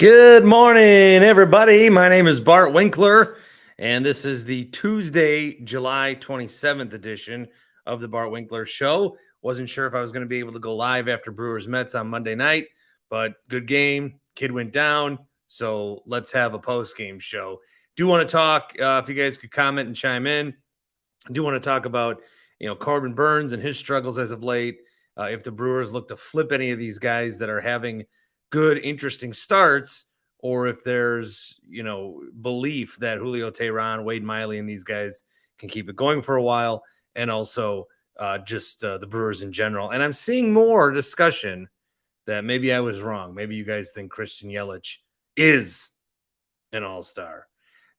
Good morning, everybody. My name is Bart Winkler, and this is the Tuesday, July 27th edition of the Bart Winkler Show. Wasn't sure if I was going to be able to go live after Brewers Mets on Monday night, but good game. Kid went down, so let's have a post-game show. Do want to talk, if you guys could comment and chime in. I do want to talk about, Corbin Burns and his struggles as of late. If the Brewers look to flip any of these guys that are having good, interesting starts, or if there's, belief that Julio Teheran, Wade Miley, and these guys can keep it going for a while, and also just the Brewers in general. And I'm seeing more discussion that maybe I was wrong. Maybe you guys think Christian Yelich is an all-star.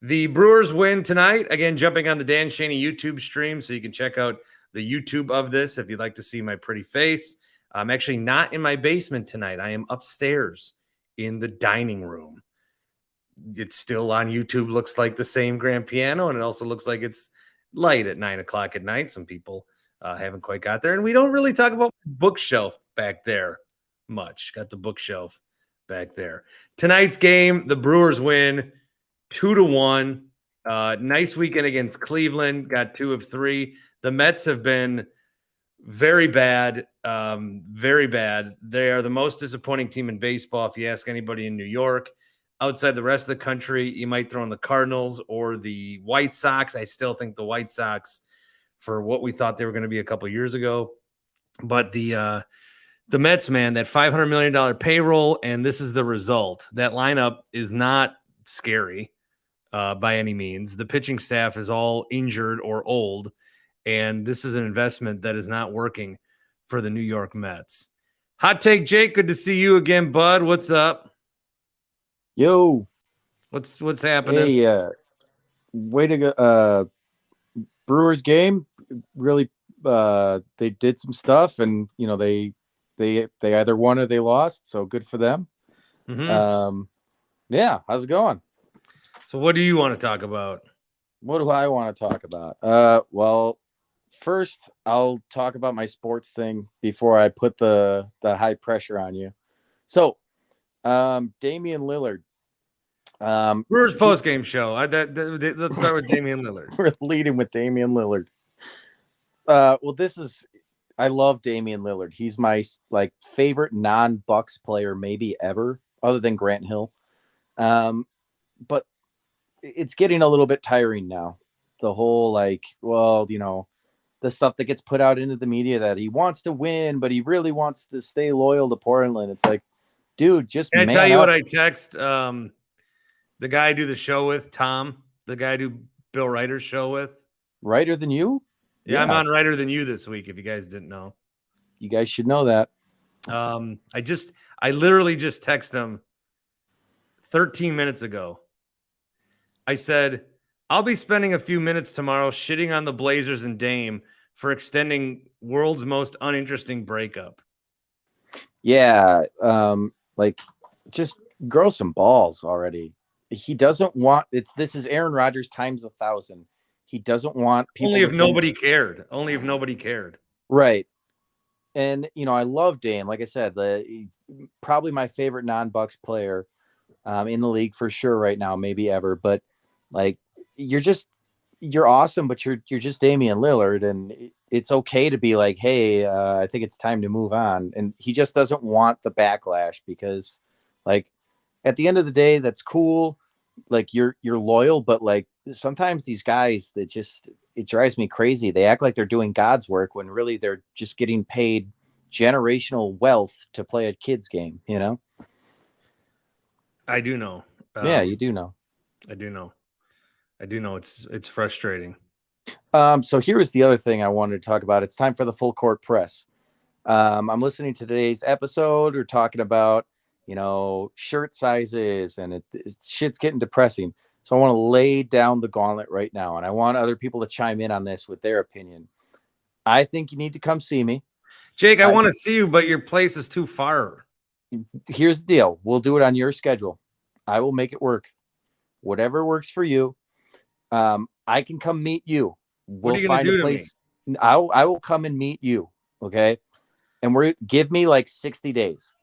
The Brewers win tonight. Again, jumping on the Dan Schani YouTube stream, so you can check out the YouTube of this if you'd like to see my pretty face. I'm actually not in my basement tonight. I am upstairs in the dining room. It's still on YouTube. Looks like the same grand piano, and it also looks like it's light at 9 o'clock at night. Some people haven't quite got there, and we don't really talk about bookshelf back there much. Got the bookshelf back there. Tonight's game, the Brewers win 2-1. Nice weekend against Cleveland. Got 2 of 3. The Mets have been very bad, very bad. They are the most disappointing team in baseball. If you ask anybody in New York, outside the rest of the country, you might throw in the Cardinals or the White Sox. I still think the White Sox, for what we thought they were going to be a couple years ago, but the Mets, man, that $500 million payroll, and this is the result. That lineup is not scary by any means. The pitching staff is all injured or old. And this is an investment that is not working for the New York Mets. Hot Take Jake, good to see you again, bud. What's up? Yo. What's happening? Hey, way to go. Brewers game, really, they did some stuff, and, they either won or they lost, so good for them. Mm-hmm. Yeah, how's it going? So what do you want to talk about? What do I want to talk about? Well, first, I'll talk about my sports thing before I put the high pressure on you. So, Damian Lillard. Brewers post-game show. Let's start with Damian Lillard. We're leading with Damian Lillard. I love Damian Lillard. He's my favorite non-Bucks player maybe ever, other than Grant Hill. But it's getting a little bit tiring now. The whole the stuff that gets put out into the media that he wants to win, but he really wants to stay loyal to Portland. It's like, dude, just Can I tell you what I text the guy I do the show with, Tom, the guy I do Bill Ryder's show with? Righter than you? Yeah, I'm on Righter Than You this week, if you guys didn't know. You guys should know that. I literally just texted him 13 minutes ago. I said, I'll be spending a few minutes tomorrow shitting on the Blazers and Dame for extending world's most uninteresting breakup. Yeah, just grow some balls already. He doesn't want this is Aaron Rodgers times 1,000. He doesn't want people. Only if nobody cared. Only if nobody cared. Right. And I love Dame. Like I said, probably my favorite non-Bucks player in the league for sure right now, maybe ever. But you're awesome, but you're just Damian Lillard, and it's okay to be like, hey, I think it's time to move on. And he just doesn't want the backlash because, at the end of the day, that's cool. You're loyal, but sometimes these guys it drives me crazy. They act like they're doing God's work when really they're just getting paid generational wealth to play a kid's game. I do know. Yeah, you do know. I do know. It's frustrating. So here was the other thing I wanted to talk about. It's time for the full court press. I'm listening to today's episode. We're talking about, shirt sizes, and shit's getting depressing. So I want to lay down the gauntlet right now, and I want other people to chime in on this with their opinion. I think you need to come see me. Jake, I want to see you, but your place is too far. Here's the deal. We'll do it on your schedule. I will make it work. Whatever works for you. I can come meet you. What are you going to do to me? I will come and meet you. Okay. And give me 60 days.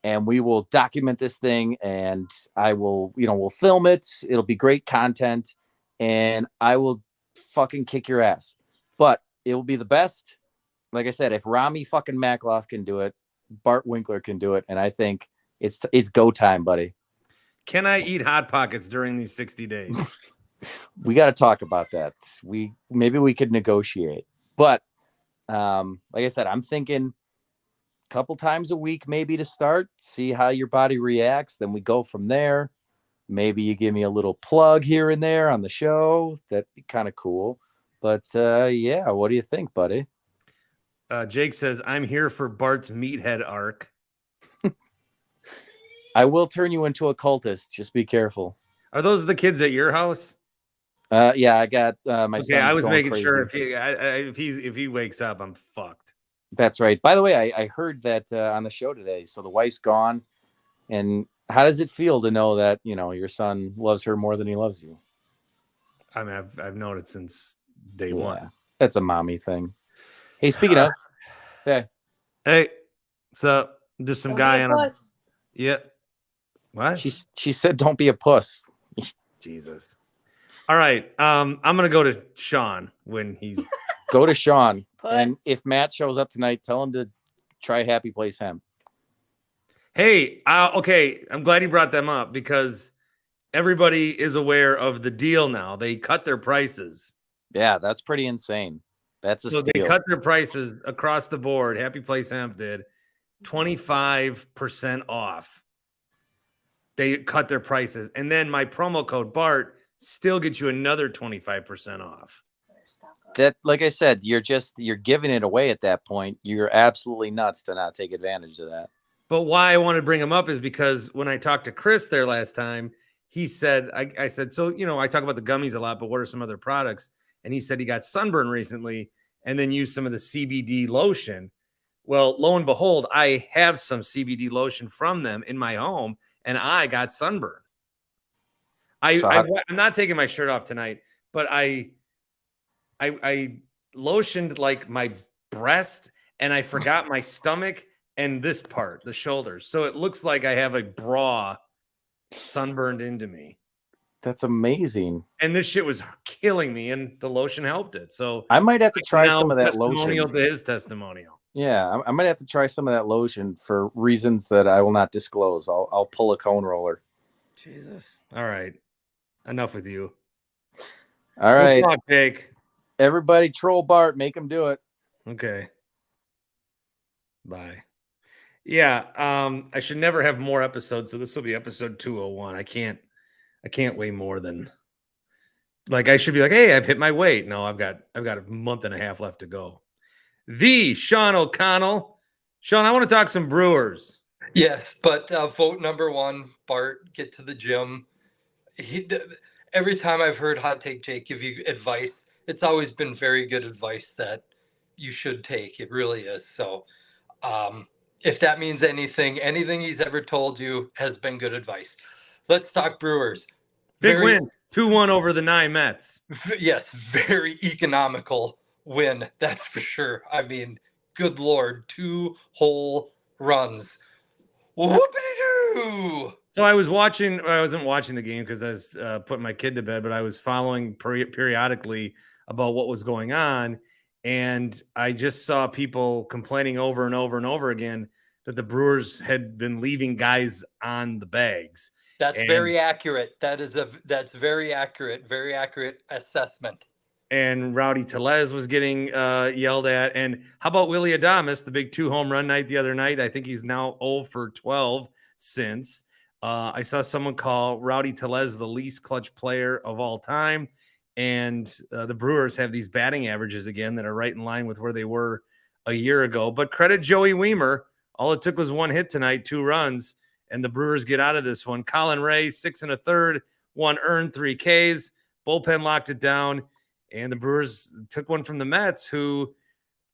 and we will document this thing, and I will, we'll film it. It'll be great content, and I will fucking kick your ass. But it will be the best. Like I said, if Rami fucking Makloff can do it, Bart Winkler can do it, and I think it's go time, buddy. Can I eat Hot Pockets during these 60 days? We got to talk about that. Maybe we could negotiate, but like I said, I'm thinking a couple times a week, maybe to start, see how your body reacts. Then we go from there. Maybe you give me a little plug here and there on the show. That'd be kind of cool. But yeah, what do you think, buddy? Jake says, I'm here for Bart's meathead arc. I will turn you into a cultist. Just be careful. Are those the kids at your house? Yeah, I got my son. I was making crazy. sure if he wakes up, I'm fucked. That's right. By the way, I heard that on the show today. So the wife's gone. And how does it feel to know that, your son loves her more than he loves you? I mean, I've known it since day one. That's a mommy thing. Hey, speaking of, say, hey, so just some guy on a yeah. What? She said, "Don't be a puss." Jesus. All right. I'm gonna go to Sean when he's go to Sean. And if Matt shows up tonight, tell him to try Happy Place Hemp. Hey, okay. I'm glad you brought them up because everybody is aware of the deal now. They cut their prices. Yeah, that's pretty insane. That's a steal. They cut their prices across the board. Happy Place Hemp did 25% off. They cut their prices. And then my promo code Bart still gets you another 25% off. That, like I said, you're giving it away at that point. You're absolutely nuts to not take advantage of that. But why I want to bring him up is because when I talked to Chris there last time, he said, I said, so, I talk about the gummies a lot, but what are some other products? And he said he got sunburn recently and then used some of the CBD lotion. Well, lo and behold, I have some CBD lotion from them in my home and I got sunburn. I'm not taking my shirt off tonight, but I lotioned like my breast and I forgot my stomach and this part, the shoulders. So it looks like I have a bra sunburned into me. That's amazing. And this shit was killing me and the lotion helped it. So I might have to try some of that lotion. Testimonial to his testimonial. Yeah, I might have to try some of that lotion for reasons that I will not disclose. I'll pull a cone roller. Jesus. All right. Enough with you. All right. Good luck, Jake. Everybody troll Bart. Make him do it. Okay. Bye. Yeah. I should never have more episodes. So this will be episode 201. I can't weigh more than I should be like, hey, I've hit my weight. No, I've got a month and a half left to go. The Sean O'Connell. Sean, I want to talk some Brewers. Yes, but vote number one, Bart, get to the gym. Every time I've heard Hot Take Jake give you advice, it's always been very good advice that you should take. It really is. So if that means anything he's ever told you has been good advice. Let's talk Brewers. Big win, 2-1 over the 9 Mets. Yes, very economical win, that's for sure. I mean, good Lord, 2 whole runs. Whoopity-doo! So I wasn't watching the game because I was putting my kid to bed, but I was following periodically about what was going on. And I just saw people complaining over and over and over again that the Brewers had been leaving guys on the bags. That's very accurate. That's very accurate assessment. And Rowdy Tellez was getting yelled at. And how about Willie Adames, the big 2 home run night the other night? I think he's now 0 for 12 since. I saw someone call Rowdy Tellez the least clutch player of all time. And the Brewers have these batting averages again that are right in line with where they were a year ago. But credit Joey Weimer. All it took was 1 hit tonight, 2 runs. And the Brewers get out of this one. Colin Ray, 6 1/3, 1 earned, 3 Ks. Bullpen locked it down. And the Brewers took one from the Mets, who,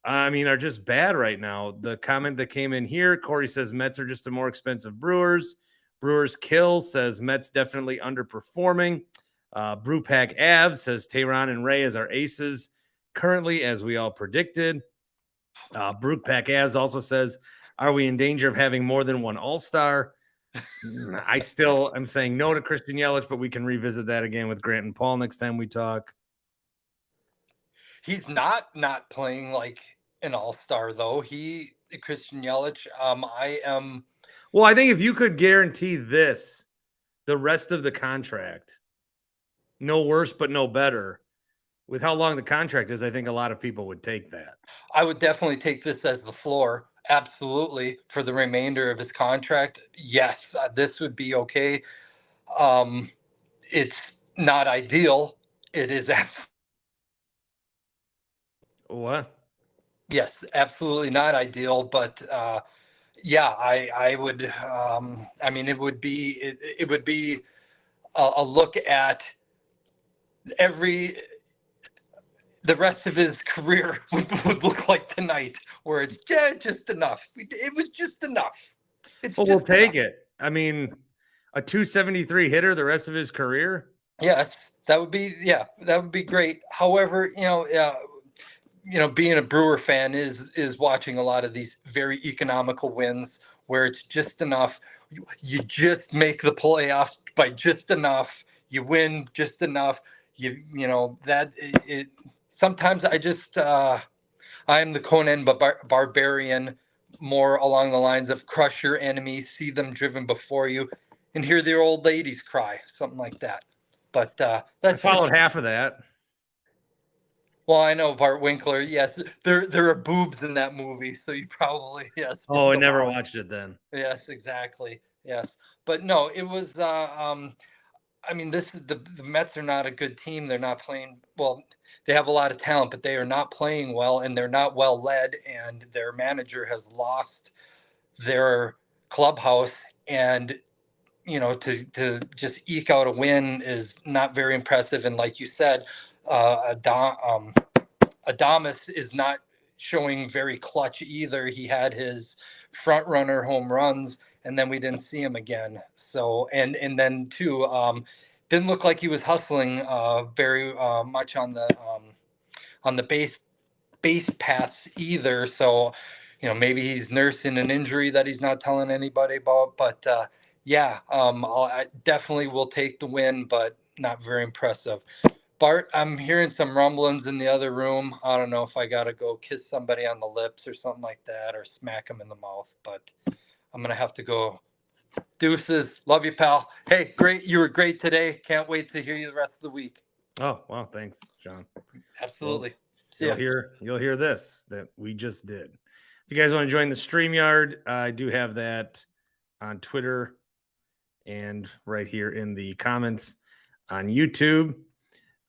are just bad right now. The comment that came in here, Corey says Mets are just a more expensive Brewers. Brewers Kill says Mets definitely underperforming. Brewpack Av says Tehran and Ray as our aces currently, as we all predicted. Brewpack Avs also says Are we in danger of having more than one all-star? I'm saying no to Christian Yelich, but we can revisit that again with Grant and Paul next time we talk. He's not playing like an all-star though. Christian Yelich, Well, I think if you could guarantee this, the rest of the contract, no worse but no better, with how long the contract is, I think a lot of people would take that. I would definitely take this as the floor. Absolutely. For the remainder of his contract. Yes, this would be okay. It's not ideal. It is What? yes, absolutely not ideal, but yeah, I would I mean it would be a look at the rest of his career would look like tonight, where it's just enough. It was just enough. Well, we'll take it. I mean, a 273 hitter the rest of his career. Yes, that would be great. However, being a Brewer fan is watching a lot of these very economical wins where it's just enough. You just make the playoffs by just enough. You win just enough. Sometimes I am the Conan barbarian, more along the lines of crush your enemies, see them driven before you, and hear their old ladies cry, something like that. But I that's followed half of that. Well, I know Bart Winkler. Yes, there are boobs in that movie, so you probably yes. Oh, I never watched it then. Yes, exactly. Yes, but no, it was. I mean, the Mets are not a good team. They're not playing well. They have a lot of talent, but they are not playing well, and they're not well led. And their manager has lost their clubhouse, and to just eke out a win is not very impressive. And like you said, Adames is not showing very clutch either. He had his front runner home runs, and then we didn't see him again. So and then too, didn't look like he was hustling very much on the base paths either. So maybe he's nursing an injury that he's not telling anybody about. But I definitely will take the win, but not very impressive. Bart, I'm hearing some rumblings in the other room. I don't know if I got to go kiss somebody on the lips or something like that, or smack him in the mouth, but I'm going to have to go. Deuces. Love you, pal. Hey, great. You were great today. Can't wait to hear you the rest of the week. Oh, well, thanks, John. Absolutely. Well, you'll hear this that we just did. If you guys want to join the StreamYard, I do have that on Twitter and right here in the comments on YouTube.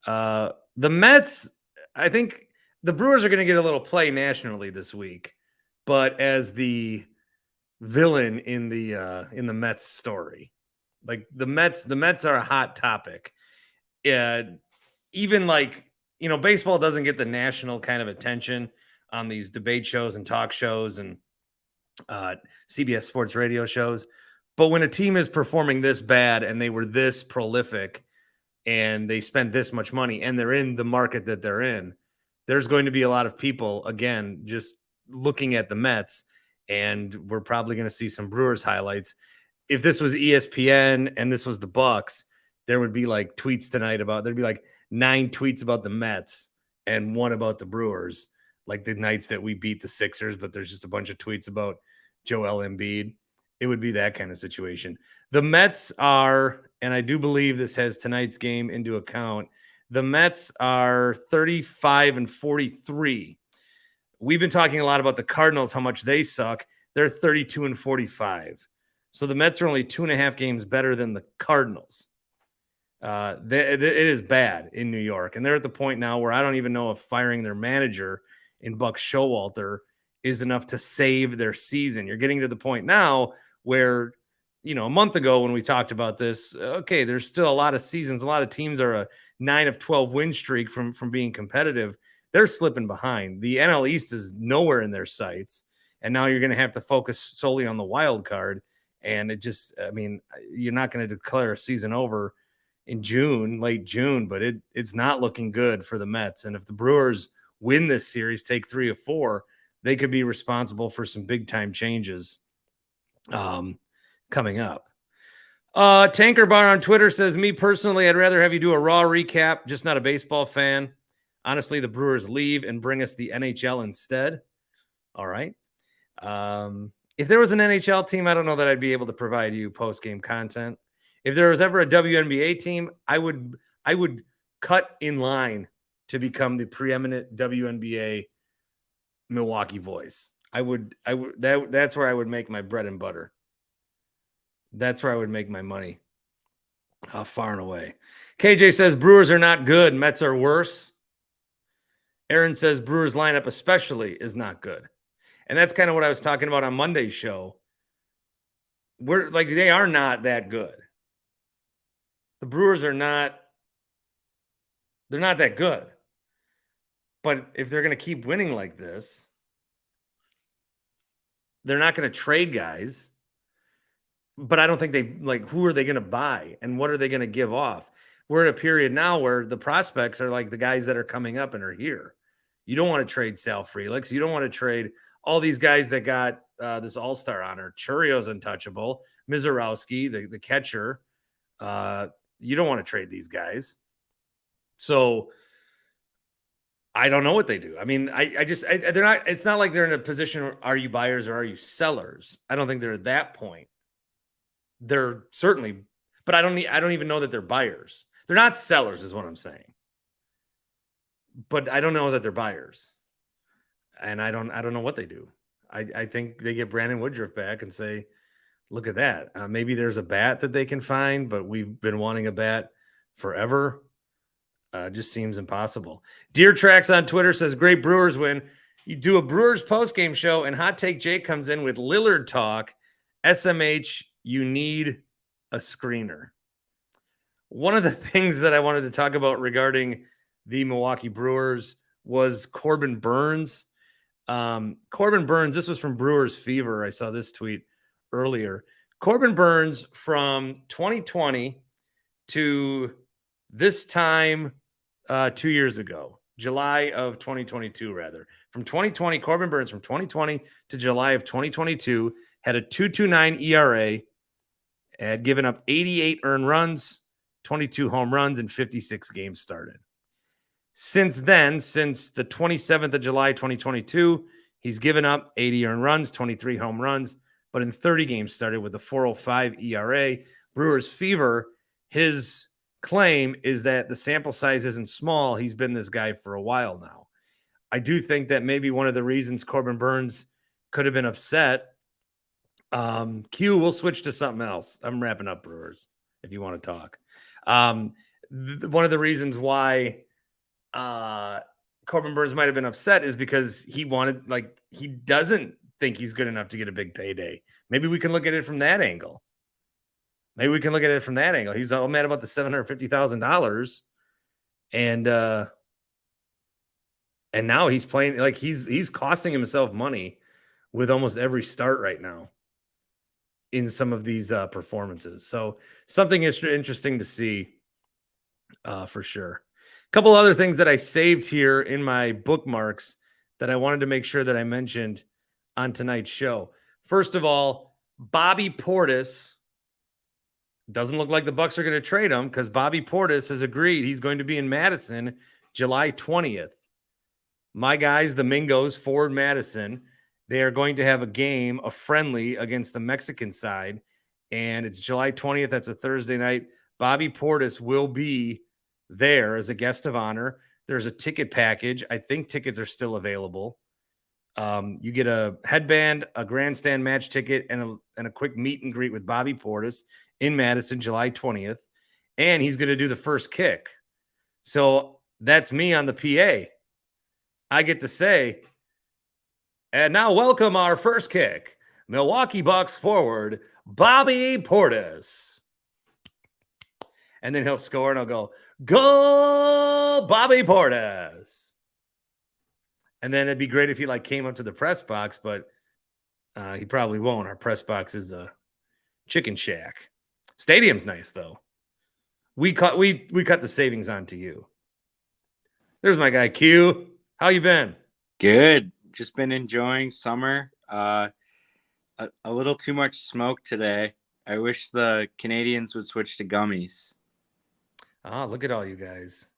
The Mets, I think the Brewers are going to get a little play nationally this week, but as the villain in the Mets story, like the Mets are a hot topic. Even like, baseball doesn't get the national kind of attention on these debate shows and talk shows and CBS Sports radio shows. But when a team is performing this bad and they were this prolific and they spent this much money and they're in the market that they're in, there's going to be a lot of people, again, just looking at the Mets, and we're probably going to see some Brewers highlights. If this was ESPN and this was the Bucks, there would be like tweets tonight there'd be like 9 tweets about the Mets and 1 about the Brewers, like the nights that we beat the Sixers, but there's just a bunch of tweets about Joel Embiid. It would be that kind of situation. The Mets are, and I do believe this has tonight's game into account, the Mets are 35-43. We've been talking a lot about the Cardinals, how much they suck. They're 32-45. So the Mets are only 2.5 games better than the Cardinals. It is bad in New York. And they're at the point now where I don't even know if firing their manager in Buck Showalter is enough to save their season. You're getting to the point now where, a month ago when we talked about this, okay, there's still a lot of seasons. A lot of teams are a 9 of 12 win streak from being competitive. They're slipping behind. The NL East is nowhere in their sights. And now you're going to have to focus solely on the wild card. And you're not going to declare a season over in June, late June, but it's not looking good for the Mets. And if the Brewers win this series, take 3 of 4, they could be responsible for some big time changes coming up. Tanker Bar on Twitter says, me personally, I'd rather have you do a Raw recap, just not a baseball fan. Honestly, the Brewers leave and bring us the NHL instead. All right. If there was an NHL team, I don't know that I'd be able to provide you post-game content. If there was ever a WNBA team, I would cut in line to become the preeminent WNBA Milwaukee voice. That's where I would make my bread and butter. That's where I would make my money. Far and away. KJ says Brewers are not good. Mets are worse. Aaron says Brewers lineup especially is not good. And that's kind of what I was talking about on Monday's show. They are not that good. The Brewers are not, they're not that good. But if they're going to keep winning like this, they're not going to trade guys. But I don't think who are they going to buy and what are they going to give off? We're in a period now where the prospects are like the guys that are coming up and are here. You don't want to trade Sal Frelick. You don't want to trade all these guys that got this all-star honor. Churrio's untouchable. Mizorowski, the catcher. You don't want to trade these guys. So I don't know what they do. I mean, they're not, it's not like they're in a position where are you buyers or are you sellers? I don't think they're at that point. They're certainly, but I don't even know that they're buyers. They're not sellers is what I'm saying. But I don't know that they're buyers. And I don't know what they do. I think they get Brandon Woodruff back and say, look at that. Maybe there's a bat that they can find, but we've been wanting a bat forever. Just seems impossible. Deer Tracks on Twitter says, great Brewers win. You do a Brewers postgame show and Hot Take Jake comes in with Lillard talk. SMH, you need a screener. One of the things that I wanted to talk about regarding the Milwaukee Brewers was Corbin Burns. Corbin Burns, this was from Brewers Fever. I saw this tweet earlier. Corbin Burns from 2020 to this time 2 years ago, July of 2022, rather. From 2020, Corbin Burns from 2020 to July of 2022 had a 2.29 ERA, had given up 88 earned runs, 22 home runs, and 56 games started. Since then, since the 27th of July, 2022, he's given up 80 earned runs, 23 home runs, but in 30 games started with a 4.05 ERA. Brewers Fever, his claim is that the sample size isn't small. He's been this guy for a while now. I do think that maybe one of the reasons Corbin Burns could have been upset. Q, we'll switch to something else. I'm wrapping up Brewers if you want to talk. One of the reasons why Corbin Burns might have been upset is because he doesn't think he's good enough to get a big payday. Maybe we can look at it from that angle. He's all mad about the $750,000, and now he's playing like he's costing himself money with almost every start right now in some of these performances. So something is interesting to see for sure. A couple other things that I saved here in my bookmarks that I wanted to make sure that I mentioned on tonight's show. First of all, Bobby Portis. Doesn't look like the Bucks are going to trade him because Bobby Portis has agreed he's going to be in Madison July 20th. My guys, the Mingos, Ford Madison, they are going to have a game, a friendly against the Mexican side, and it's July 20th. That's a Thursday night. Bobby Portis will be there as a guest of honor. There's a ticket package. I think tickets are still available. You get a headband, a grandstand match ticket, and a quick meet and greet with Bobby Portis in Madison, July 20th. And he's going to do the first kick. So that's me on the PA. I get to say, and now welcome our first kick, Milwaukee Bucks forward, Bobby Portis. And then he'll score and I'll go, go Bobby Portis. And then it'd be great if he came up to the press box, but he probably won't. Our press box is a chicken shack. Stadium's nice though. We cut the savings on to you. There's my guy Q. How you been? Good. Just been enjoying summer. A little too much smoke today. I wish the Canadians would switch to gummies. Ah, look at all you guys.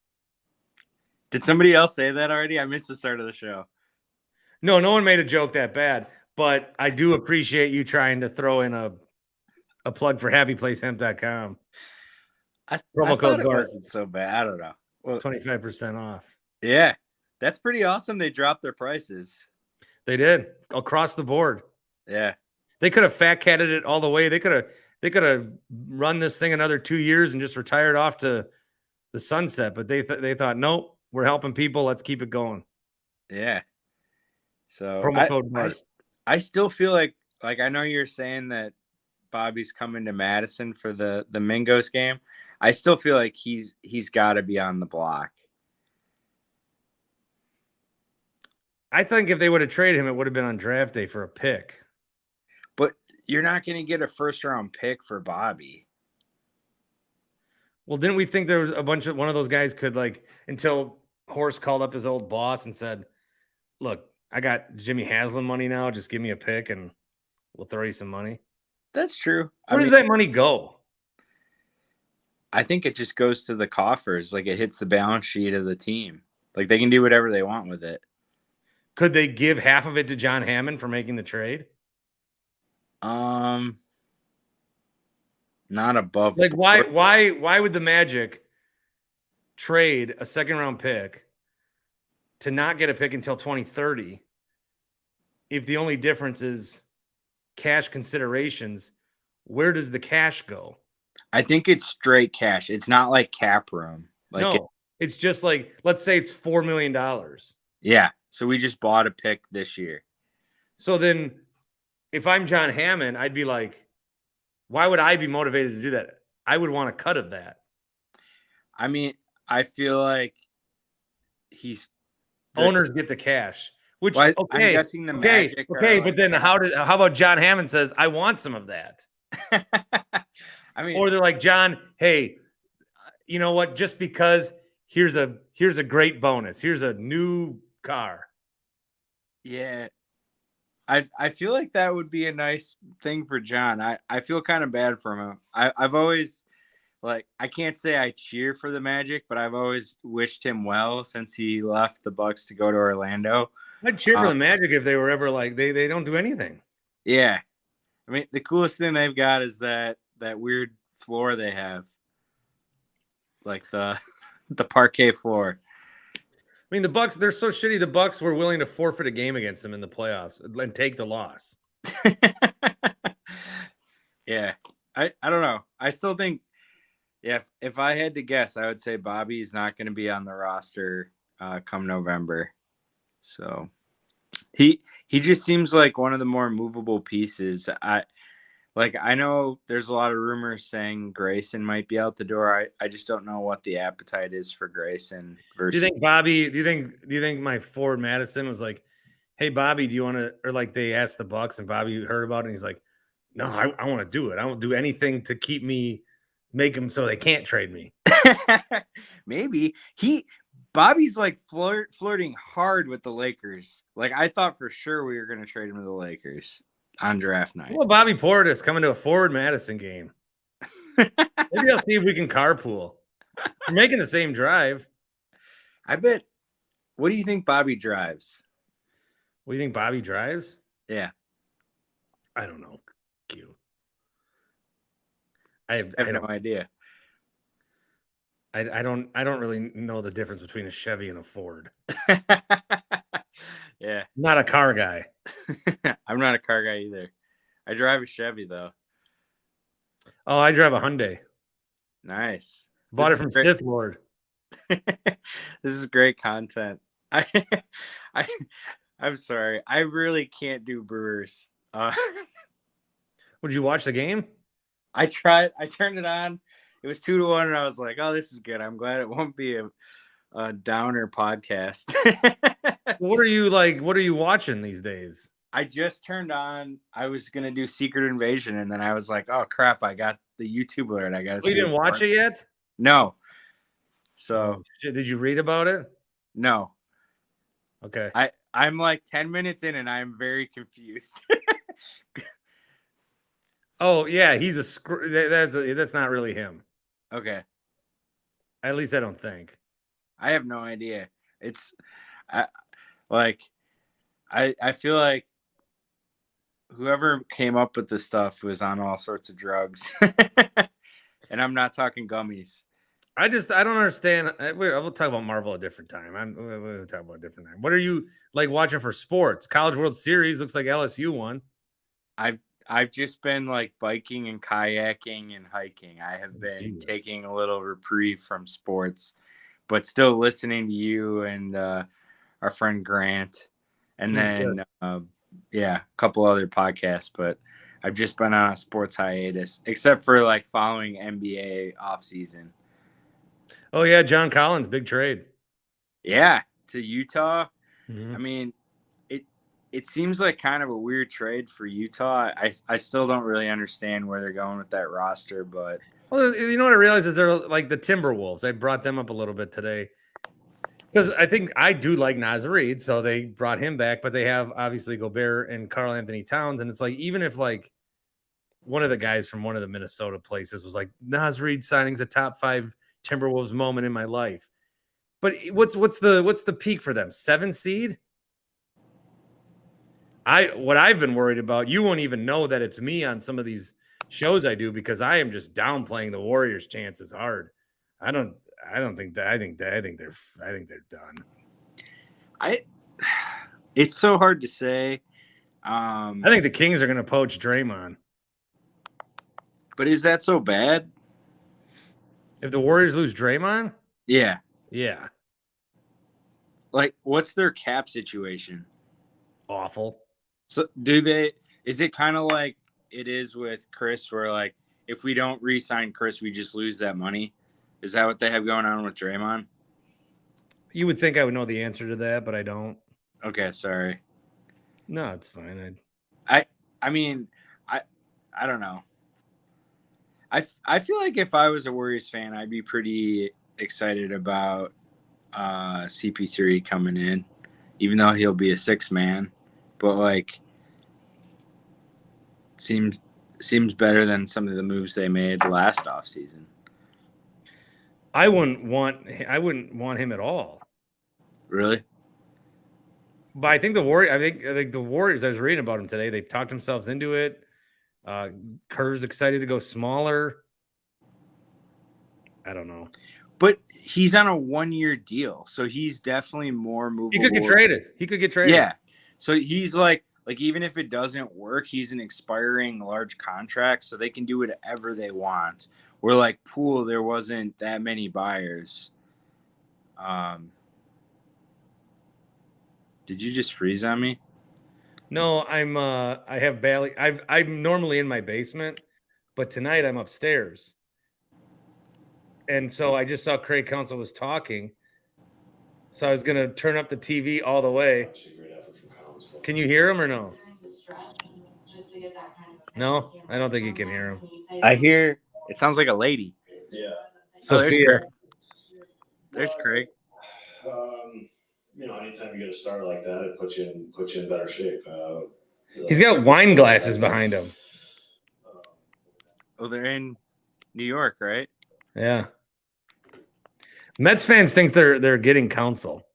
Did somebody else say that already? I missed the start of the show. No one made a joke that bad, but I do appreciate you trying to throw in a plug for happyplacehemp.com. I Promo thought code it BART, wasn't so bad. I don't know. Well, 25% off. yeah, that's pretty awesome. They dropped their prices. They did across the board. Yeah. They could have fat catted it all the way. They could have run this thing another 2 years and just retired off to the sunset. But they thought, nope, we're helping people. Let's keep it going. Yeah. So Promo code BART. I still feel like I know you're saying that Bobby's coming to Madison for the Mingos game. I still feel like he's got to be on the block. I think if they would have traded him, it would have been on draft day for a pick. But you're not going to get a first-round pick for Bobby. Well, didn't we think there was one of those guys could until Horst called up his old boss and said, look, I got Jimmy Haslam money now. Just give me a pick and we'll throw you some money. That's true. Where does that money go? I think it just goes to the coffers. Like, it hits the balance sheet of the team. Like, they can do whatever they want with it. Could they give half of it to John Hammond for making the trade? Not above. Why would the Magic trade a second-round pick to not get a pick until 2030 if the only difference is cash considerations? Where does the cash go? I think it's straight cash. It's not like cap room. It's just let's say it's $4 million. Yeah. So we just bought a pick this year. So then if I'm John Hammond, I'd be like, why would I be motivated to do that? I would want a cut of that. I mean, I feel like owners get the cash. Which I'm guessing the Magic. Okay, but then how about John Hammond says, I want some of that? I mean, or they're like, John, hey, you know what? Just because here's a great bonus. Here's a new car. Yeah. I feel like that would be a nice thing for John. I feel kind of bad for him. I've always, I can't say I cheer for the Magic, but I've always wished him well since he left the Bucks to go to Orlando. I'd cheer for the Magic if they were ever they don't do anything. Yeah. I mean, the coolest thing they've got is that weird floor they have. Like the parquet floor. I mean, the Bucks, they're so shitty. The Bucks were willing to forfeit a game against them in the playoffs and take the loss. Yeah. I don't know. I still think, if I had to guess, I would say Bobby's not going to be on the roster come November. So he just seems like one of the more movable pieces. I know there's a lot of rumors saying Grayson might be out the door. I just don't know what the appetite is for Grayson. Versus... Do you think my Ford Madison was like, hey, Bobby, do you want to, or they asked the Bucks and Bobby heard about it and he's like, no, I want to do it. I won't do anything to make them so they can't trade me. Maybe Bobby's flirting hard with the Lakers. I thought for sure we were going to trade him to the Lakers on draft night. Well, Bobby Portis coming to a Forward Madison game. Maybe I'll see if we can carpool. We're making the same drive. I bet. What do you think Bobby drives? What do you think Bobby drives? Yeah. I don't know. Q. I have no idea. I don't really know the difference between a Chevy and a Ford. Yeah. Not a car guy. I'm not a car guy either. I drive a Chevy though. Oh, I drive a Hyundai. Nice. Bought it from Sith Lord. This is great content. I'm sorry. I really can't do Brewers. Would you watch the game? I tried. I turned it on. It was 2-1, and I was like, "Oh, this is good. I'm glad it won't be a downer podcast." What are you watching these days? I just turned on. I was gonna do Secret Invasion, and then I was like, "Oh crap! I got the YouTube alert. I got to." You didn't watch it yet? No. So did you read about it? No. Okay. I I'm like 10 minutes in and I'm very confused. Oh yeah, he's that's not really him. Okay. At least I don't think. I have no idea. It's I feel like whoever came up with this stuff was on all sorts of drugs. And I'm not talking gummies. I don't understand. We'll talk about Marvel a different time. We'll talk about a different time. What are you like watching for sports? College World Series looks like LSU won. I've just been like biking and kayaking and hiking. I have been taking a little reprieve from sports, but still listening to you and our friend Grant, and then a couple other podcasts. But I've just been on a sports hiatus, except for like following NBA off season. Oh yeah, John Collins, big trade. Yeah, to Utah. Mm-hmm. I mean, it seems like kind of a weird trade for Utah. I still don't really understand where they're going with that roster, but well, you know what I realized is they're like the Timberwolves. I brought them up a little bit today because I think I do like Naz Reid, so they brought him back. But they have obviously Gobert and Karl Anthony Towns, and it's like even if like one of the guys from one of the Minnesota places was like Naz Reid signing's a top 5 Timberwolves moment in my life. But what's the peak for them? 7 seed? What I've been worried about, you won't even know that it's me on some of these shows I do because I am just downplaying the Warriors' chances hard. I don't think that. I think they're done. It's so hard to say. I think the Kings are going to poach Draymond. But is that so bad? If the Warriors lose Draymond? Yeah. Yeah. Like, what's their cap situation? Awful. So is it kind of like it is with Chris where like if we don't re-sign Chris, we just lose that money? Is that what they have going on with Draymond? You would think I would know the answer to that, but I don't. Okay, sorry. No, it's fine. I mean, I don't know. I feel like if I was a Warriors fan, I'd be pretty excited about CP3 coming in, even though he'll be a 6-man. But like, seems better than some of the moves they made last offseason. I wouldn't want him at all. Really? But I think the Warriors. I was reading about them today. They've talked themselves into it. Kerr's excited to go smaller. I don't know. But he's on a 1-year deal, so he's definitely more movable. He could get traded. Yeah. So he's like even if it doesn't work, he's an expiring large contract, so they can do whatever they want. Where like Poole, there wasn't that many buyers. Did you just freeze on me? No, I'm normally in my basement, but tonight I'm upstairs. And so I just saw Craig Counsell was talking. So I was going to turn up the TV all the way. Can you hear him or no? No, I don't think you can hear him. I hear it sounds like a lady. Yeah. Sophia. There's Craig. Anytime you get a start like that, it puts you in better shape. He's got wine glasses behind him. Oh, they're in New York, right? Yeah. Mets fans think they're getting Counsell.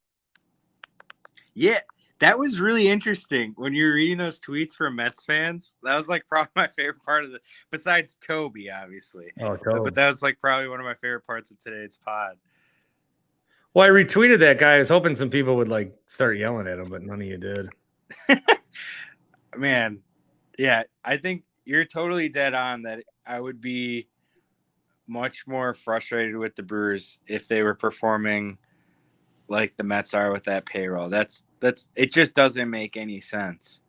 Yeah, that was really interesting when you were reading those tweets from Mets fans. That was like probably my favorite part of besides Toby, obviously. Oh, Toby. But that was like probably one of my favorite parts of today's pod. Well, I retweeted that guy. I was hoping some people would like start yelling at him, but none of you did. Man, yeah, I think you're totally dead on that. I would be much more frustrated with the Brewers if they were performing like the Mets are with that payroll. That's it just doesn't make any sense.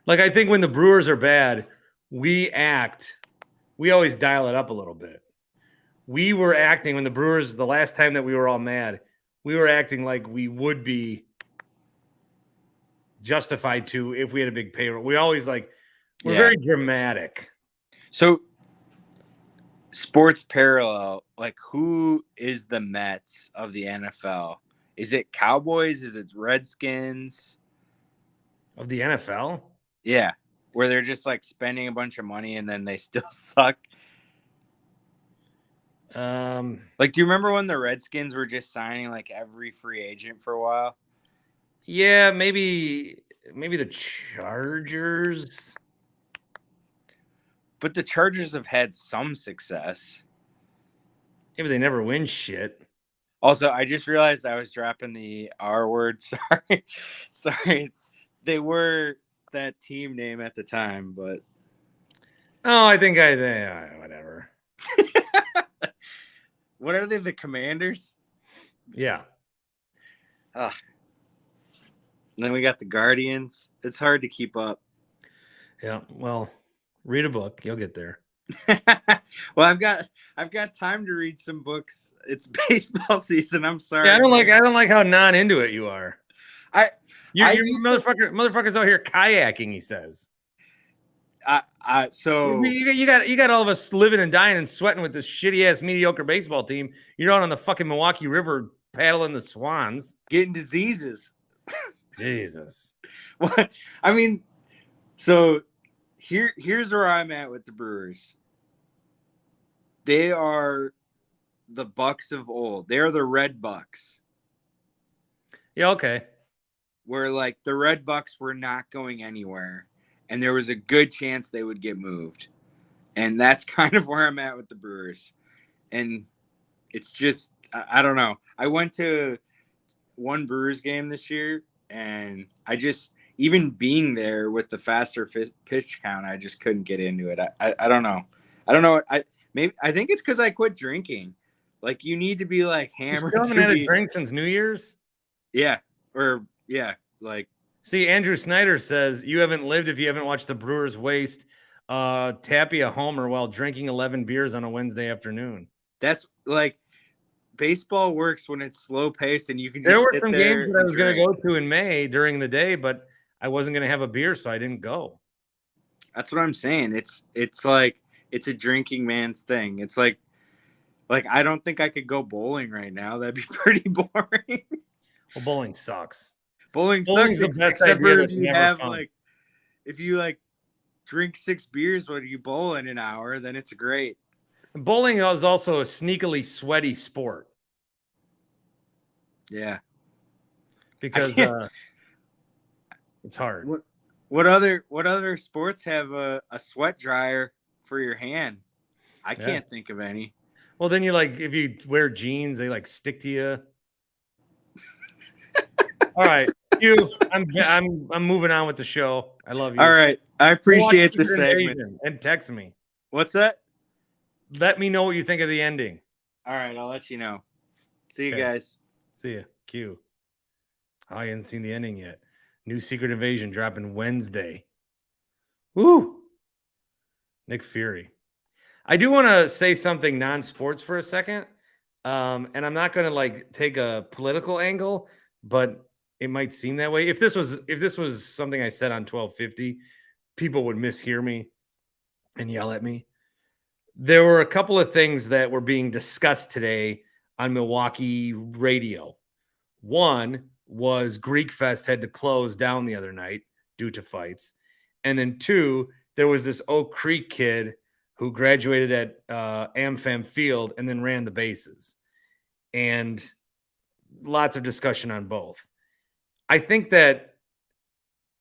Like, I think when the Brewers are bad, we always dial it up a little bit. We were acting when the Brewers, the last time that we were all mad, we were acting like we would be justified to if we had a big payroll. We always we're very dramatic. So sports parallel, like who is the Mets of the NFL? Is it Cowboys? Is it Redskins? Of the NFL? Yeah, where they're just like spending a bunch of money and then they still suck. Like, do you remember when the Redskins were just signing like every free agent for a while? Yeah, maybe the Chargers. But the Chargers have had some success. Maybe they never win shit. Also, I just realized I was dropping the R word. Sorry. They were that team name at the time, but Oh, I think whatever. what are they? The Commanders? Yeah. Then we got the Guardians. It's hard to keep up. Yeah. Well, read a book. You'll get there. Well, I've got time to read some books. It's baseball season. I'm sorry. Yeah, I don't like how non into it you are. You motherfuckers out here kayaking, he says. So you got all of us living and dying and sweating with this shitty ass mediocre baseball team. You're out on the fucking Milwaukee River paddling the swans. getting diseases. Jesus. What? I mean, so here's where I'm at with the Brewers. They are the Bucks of old. They're the Red Bucks. Yeah, okay. Where like the Red Bucks were not going anywhere, and there was a good chance they would get moved. And that's kind of where I'm at with the Brewers. And it's just, I don't know. I went to one Brewers game this year, and I just, even being there with the faster pitch count, I just couldn't get into it. I don't know. I don't know. I think it's because I quit drinking. Like, you need to be like hammered. You still haven't had a drink since New Year's? Yeah. Like. See, Andrew Snyder says you haven't lived if you haven't watched the Brewers waste Tapia homer while drinking 11 beers on a Wednesday afternoon. That's like, baseball works when it's slow paced and you can just there were sit some there games that I was going to go to in May during the day, but I wasn't going to have a beer, so I didn't go. That's what I'm saying. It's like, it's a drinking man's thing. It's like I don't think I could go bowling right now. That'd be pretty boring. Well, bowling sucks. Bowling Bowling's sucks, the best except idea for that's if you never have fun. like, if you like drink 6 beers when you bowl in an hour, then it's great. Bowling is also a sneakily sweaty sport. Yeah, because it's hard. What other sports have a sweat dryer for your hand? I can't think of any. Well, then you like, if you wear jeans, they like stick to you. All right, I'm moving on with the show. I love you. All right, I appreciate the segment. And text me. What's that? Let me know what you think of the ending. All right, I'll let you know. See you guys. See ya. Q. I haven't seen the ending yet. New Secret Invasion dropping Wednesday. Woo! Nick Fury. I do want to say something non-sports for a second. And I'm not going to like take a political angle, but it might seem that way. If this was something I said on 1250, people would mishear me and yell at me. There were a couple of things that were being discussed today on Milwaukee radio. One was Greek Fest had to close down the other night due to fights. And then two, there was this Oak Creek kid who graduated at AmFam Field and then ran the bases. And lots of discussion on both. I think that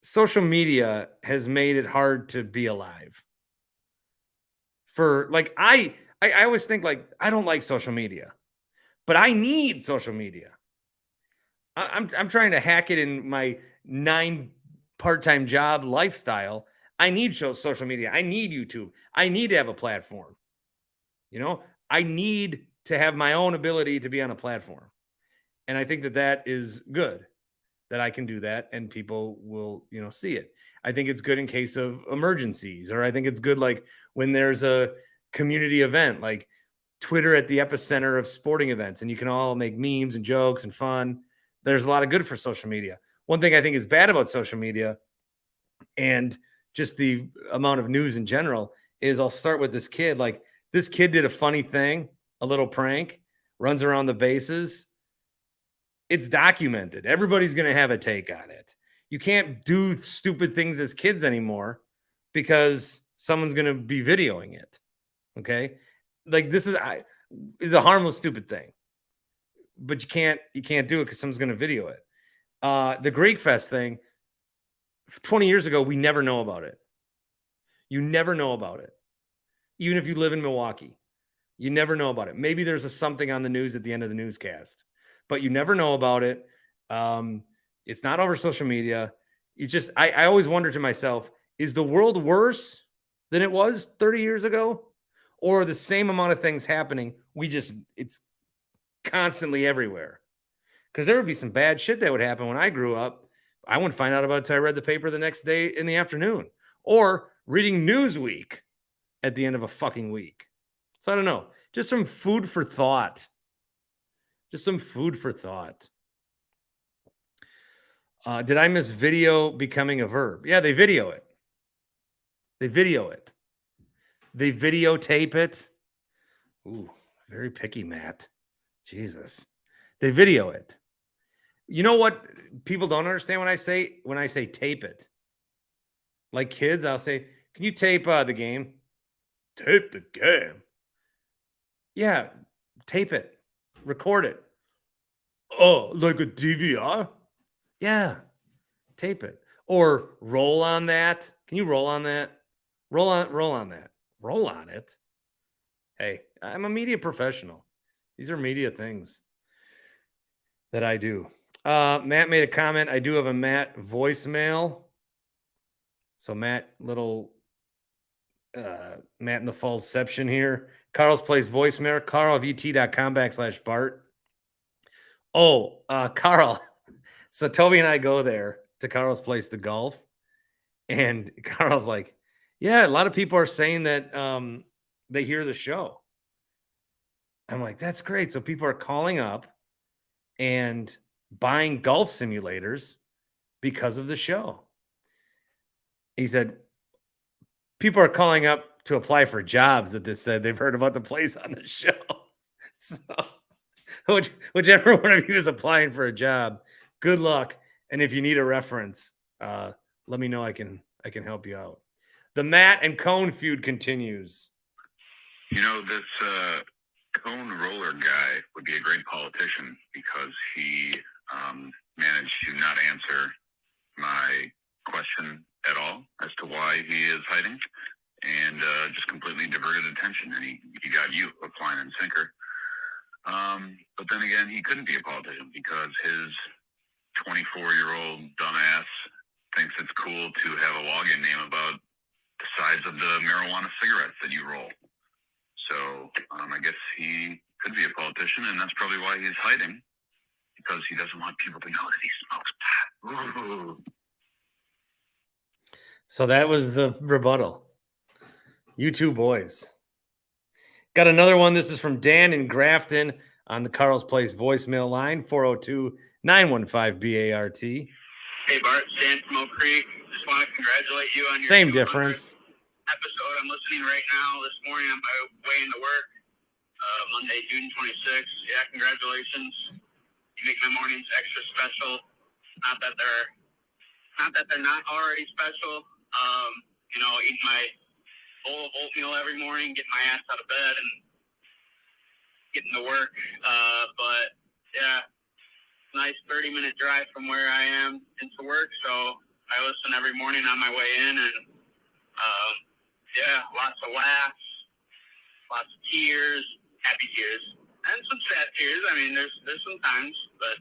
social media has made it hard to be alive. For like, I always think like, I don't like social media, but I need social media. I'm trying to hack it in my 9 part-time job lifestyle. I need social media. I need YouTube. I need to have a platform. You know, I need to have my own ability to be on a platform. And I think that is good, that I can do that and people will, see it. I think it's good in case of emergencies, or I think it's good like when there's a community event, like Twitter at the epicenter of sporting events, and you can all make memes and jokes and fun. There's a lot of good for social media. One thing I think is bad about social media and just the amount of news in general is, I'll start with this kid. Like, this kid did a funny thing, a little prank, runs around the bases, It's documented. Everybody's going to have a take on it. You can't do stupid things as kids anymore because someone's going to be videoing it. Okay? Like this is a harmless stupid thing. But you can't do it because someone's going to video it. The Greek Fest thing, 20 years ago, we never know about it. You never know about it. Even if you live in Milwaukee, you never know about it. Maybe there's something on the news at the end of the newscast, but you never know about it. It's not over social media. I always wonder to myself, is the world worse than it was 30 years ago? Or the same amount of things happening? It's constantly everywhere. Because there would be some bad shit that would happen when I grew up. I wouldn't find out about it until I read the paper the next day in the afternoon, or reading Newsweek at the end of a fucking week. So I don't know. Just some food for thought. Just some food for thought. Did I miss video becoming a verb? Yeah, they video it. They video it. They videotape it. Ooh, very picky, Matt. Jesus. They video it. You know what people don't understand when I say tape it? Like kids, I'll say, can you tape the game? Tape the game? Yeah, tape it. Record it. Oh, like a DVR? Yeah, tape it. Or roll on that. Can you roll on that? Roll on that. Roll on it. Hey, I'm a media professional. These are media things that I do. Matt made a comment. I do have a Matt voicemail. So Matt in the Fallsception here. Carl's Place voicemail. carlvt.com/Bart. Oh, Carl. So Toby and I go there to Carl's Place to golf. And Carl's like, yeah, a lot of people are saying that they hear the show. I'm like, that's great. So people are calling up and buying golf simulators because of the show. He said, people are calling up to apply for jobs that this said they've heard about the place on the show. So whichever one of you is applying for a job, good luck. And if you need a reference, let me know. I can help you out. The Matt and Cone feud continues. You know, this cone roller guy would be a great politician because he managed to not answer my question at all as to why he is hiding, and just completely diverted attention, and he got you hook, line, and sinker. But then again, he couldn't be a politician because his 24-year-old dumbass thinks it's cool to have a login name about the size of the marijuana cigarettes that you roll. So I guess he could be a politician, and that's probably why he's hiding, because he doesn't want people to know that he smokes pot. Ooh. So that was the rebuttal. You two boys. Got another one. This is from Dan in Grafton on the Carl's Place voicemail line, 402-915-BART. Hey, Bart, Dan from Oak Creek. Just want to congratulate you on your Same difference. Episode. I'm listening right now this morning on my way into work, Monday, June 26th. Yeah, congratulations. You make my mornings extra special. Not that they're not already special. Eating my bowl of oatmeal every morning, getting my ass out of bed and getting to work. But yeah, nice 30-minute drive from where I am into work. So I listen every morning on my way in, and lots of laughs, lots of tears, happy tears, and some sad tears. I mean, there's some times, but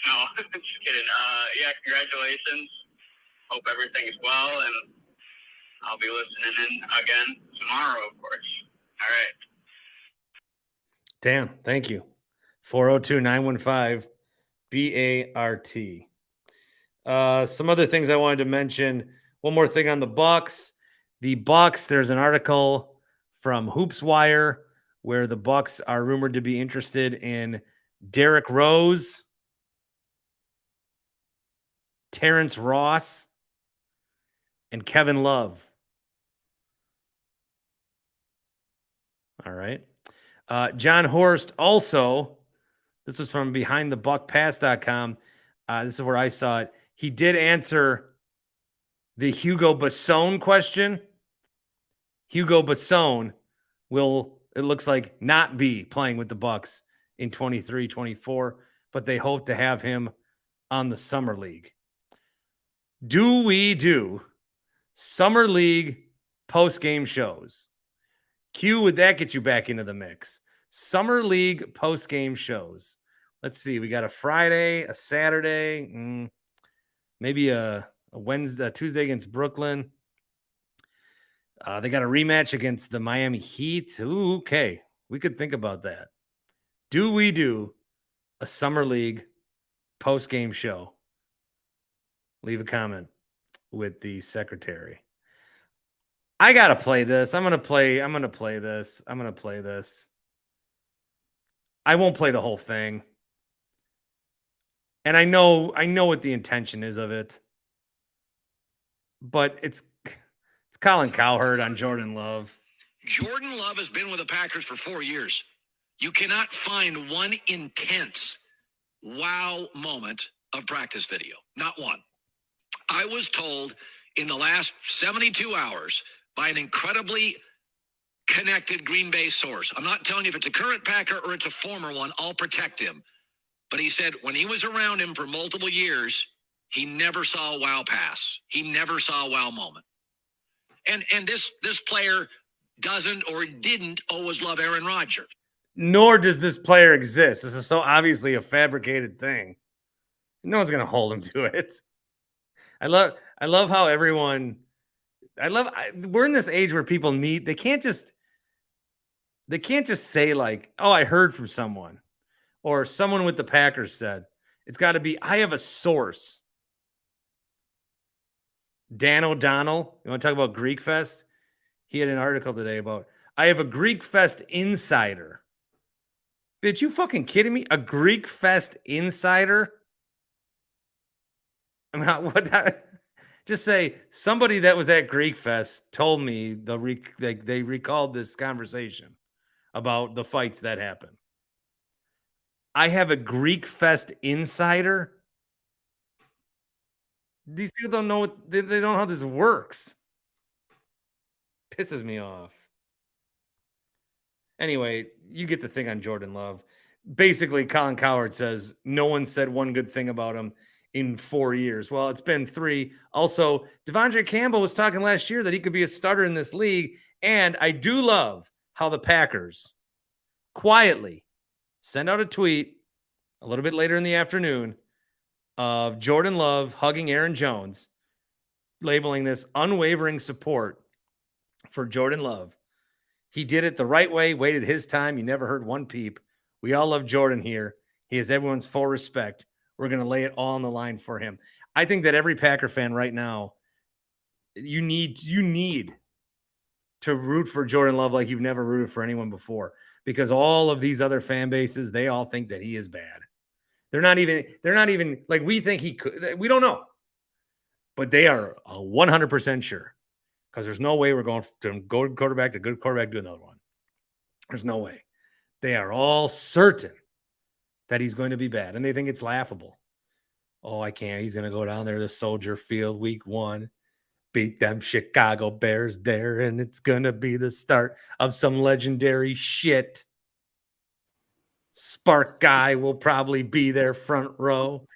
no, just kidding. Congratulations. Hope everything is well, and I'll be listening in again tomorrow, of course. All right. Dan, thank you. 402-915-BART. Some other things I wanted to mention. One more thing on the Bucks. The Bucks, there's an article from HoopsWire where the Bucks are rumored to be interested in Derrick Rose, Terrence Ross, and Kevin Love. All right. John Horst also This was from behindthebuckpass.com. This is where I saw it. He did answer the Hugo Basone question. Hugo Basone will, it looks like, not be playing with the Bucks in 23-24, but they hope to have him on the Summer League. Do we do Summer League post-game shows? Q, would that get you back into the mix? Summer League post-game shows. Let's see. We got a Friday, a Saturday, maybe a Wednesday, a Tuesday against Brooklyn. They got a rematch against the Miami Heat. Ooh, okay. We could think about that. Do we do a Summer League post-game show? Leave a comment with the secretary. I got to play this. I'm going to play this. I won't play the whole thing. And I know what the intention is of it. But it's Colin Cowherd on Jordan Love. Jordan Love has been with the Packers for 4 years. You cannot find one intense wow moment of practice video. Not one. I was told in the last 72 hours by an incredibly connected Green Bay source. I'm not telling you if it's a current Packer or it's a former one. I'll protect him. But he said when he was around him for multiple years, he never saw a wow pass. He never saw a wow moment. And this player doesn't or didn't always love Aaron Rodgers. Nor does this player exist. This is so obviously a fabricated thing. No one's going to hold him to it. I love how everyone. We're in this age where people they can't just say like, oh, I heard from someone or someone with the Packers said. It's got to be, I have a source. Dan O'Donnell, you want to talk about Greek Fest? He had an article today about, I have a Greek Fest insider. Bitch, you fucking kidding me? A Greek Fest insider? I mean, just say somebody that was at Greek Fest told me they recalled this conversation about the fights that happened. I have a Greek Fest insider. These people don't know they don't know how this works. Pisses me off. Anyway, you get the thing on Jordan Love. Basically, Colin Cowherd says no one said one good thing about him in 4 years. Well, it's been 3. Also, Devondre Campbell was talking last year that he could be a starter in this league. And I do love how the Packers quietly send out a tweet a little bit later in the afternoon of Jordan Love hugging Aaron Jones, labeling this unwavering support for Jordan Love. He did it the right way, waited his time. You never heard one peep. We all love Jordan here. He has everyone's full respect. We're going to lay it all on the line for him. I think that every Packer fan right now, you need to root for Jordan Love like you've never rooted for anyone before, because all of these other fan bases, they all think that he is bad. They're not even like we think he could. We don't know, but they are 100% sure, because there's no way we're going to go quarterback to good quarterback to another one. There's no way. They are all certain that he's going to be bad, and they think it's laughable. Oh, I can't. He's going to go down there to Soldier Field week 1, beat them Chicago Bears there, and it's going to be the start of some legendary shit. Spark Guy will probably be there front row.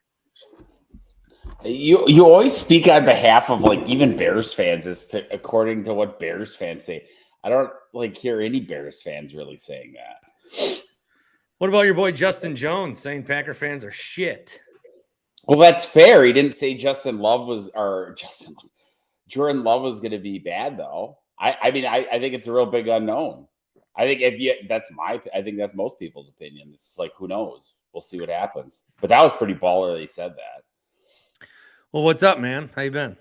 You always speak on behalf of like even Bears fans according to what Bears fans say. I don't hear any Bears fans really saying that. What about your boy Justin Jones saying Packer fans are shit? Well, that's fair. He didn't say Jordan Love was going to be bad though. I think it's a real big unknown. I think I think that's most people's opinion. It's like, who knows? We'll see what happens. But that was pretty baller that he said that. Well, what's up, man? How you been?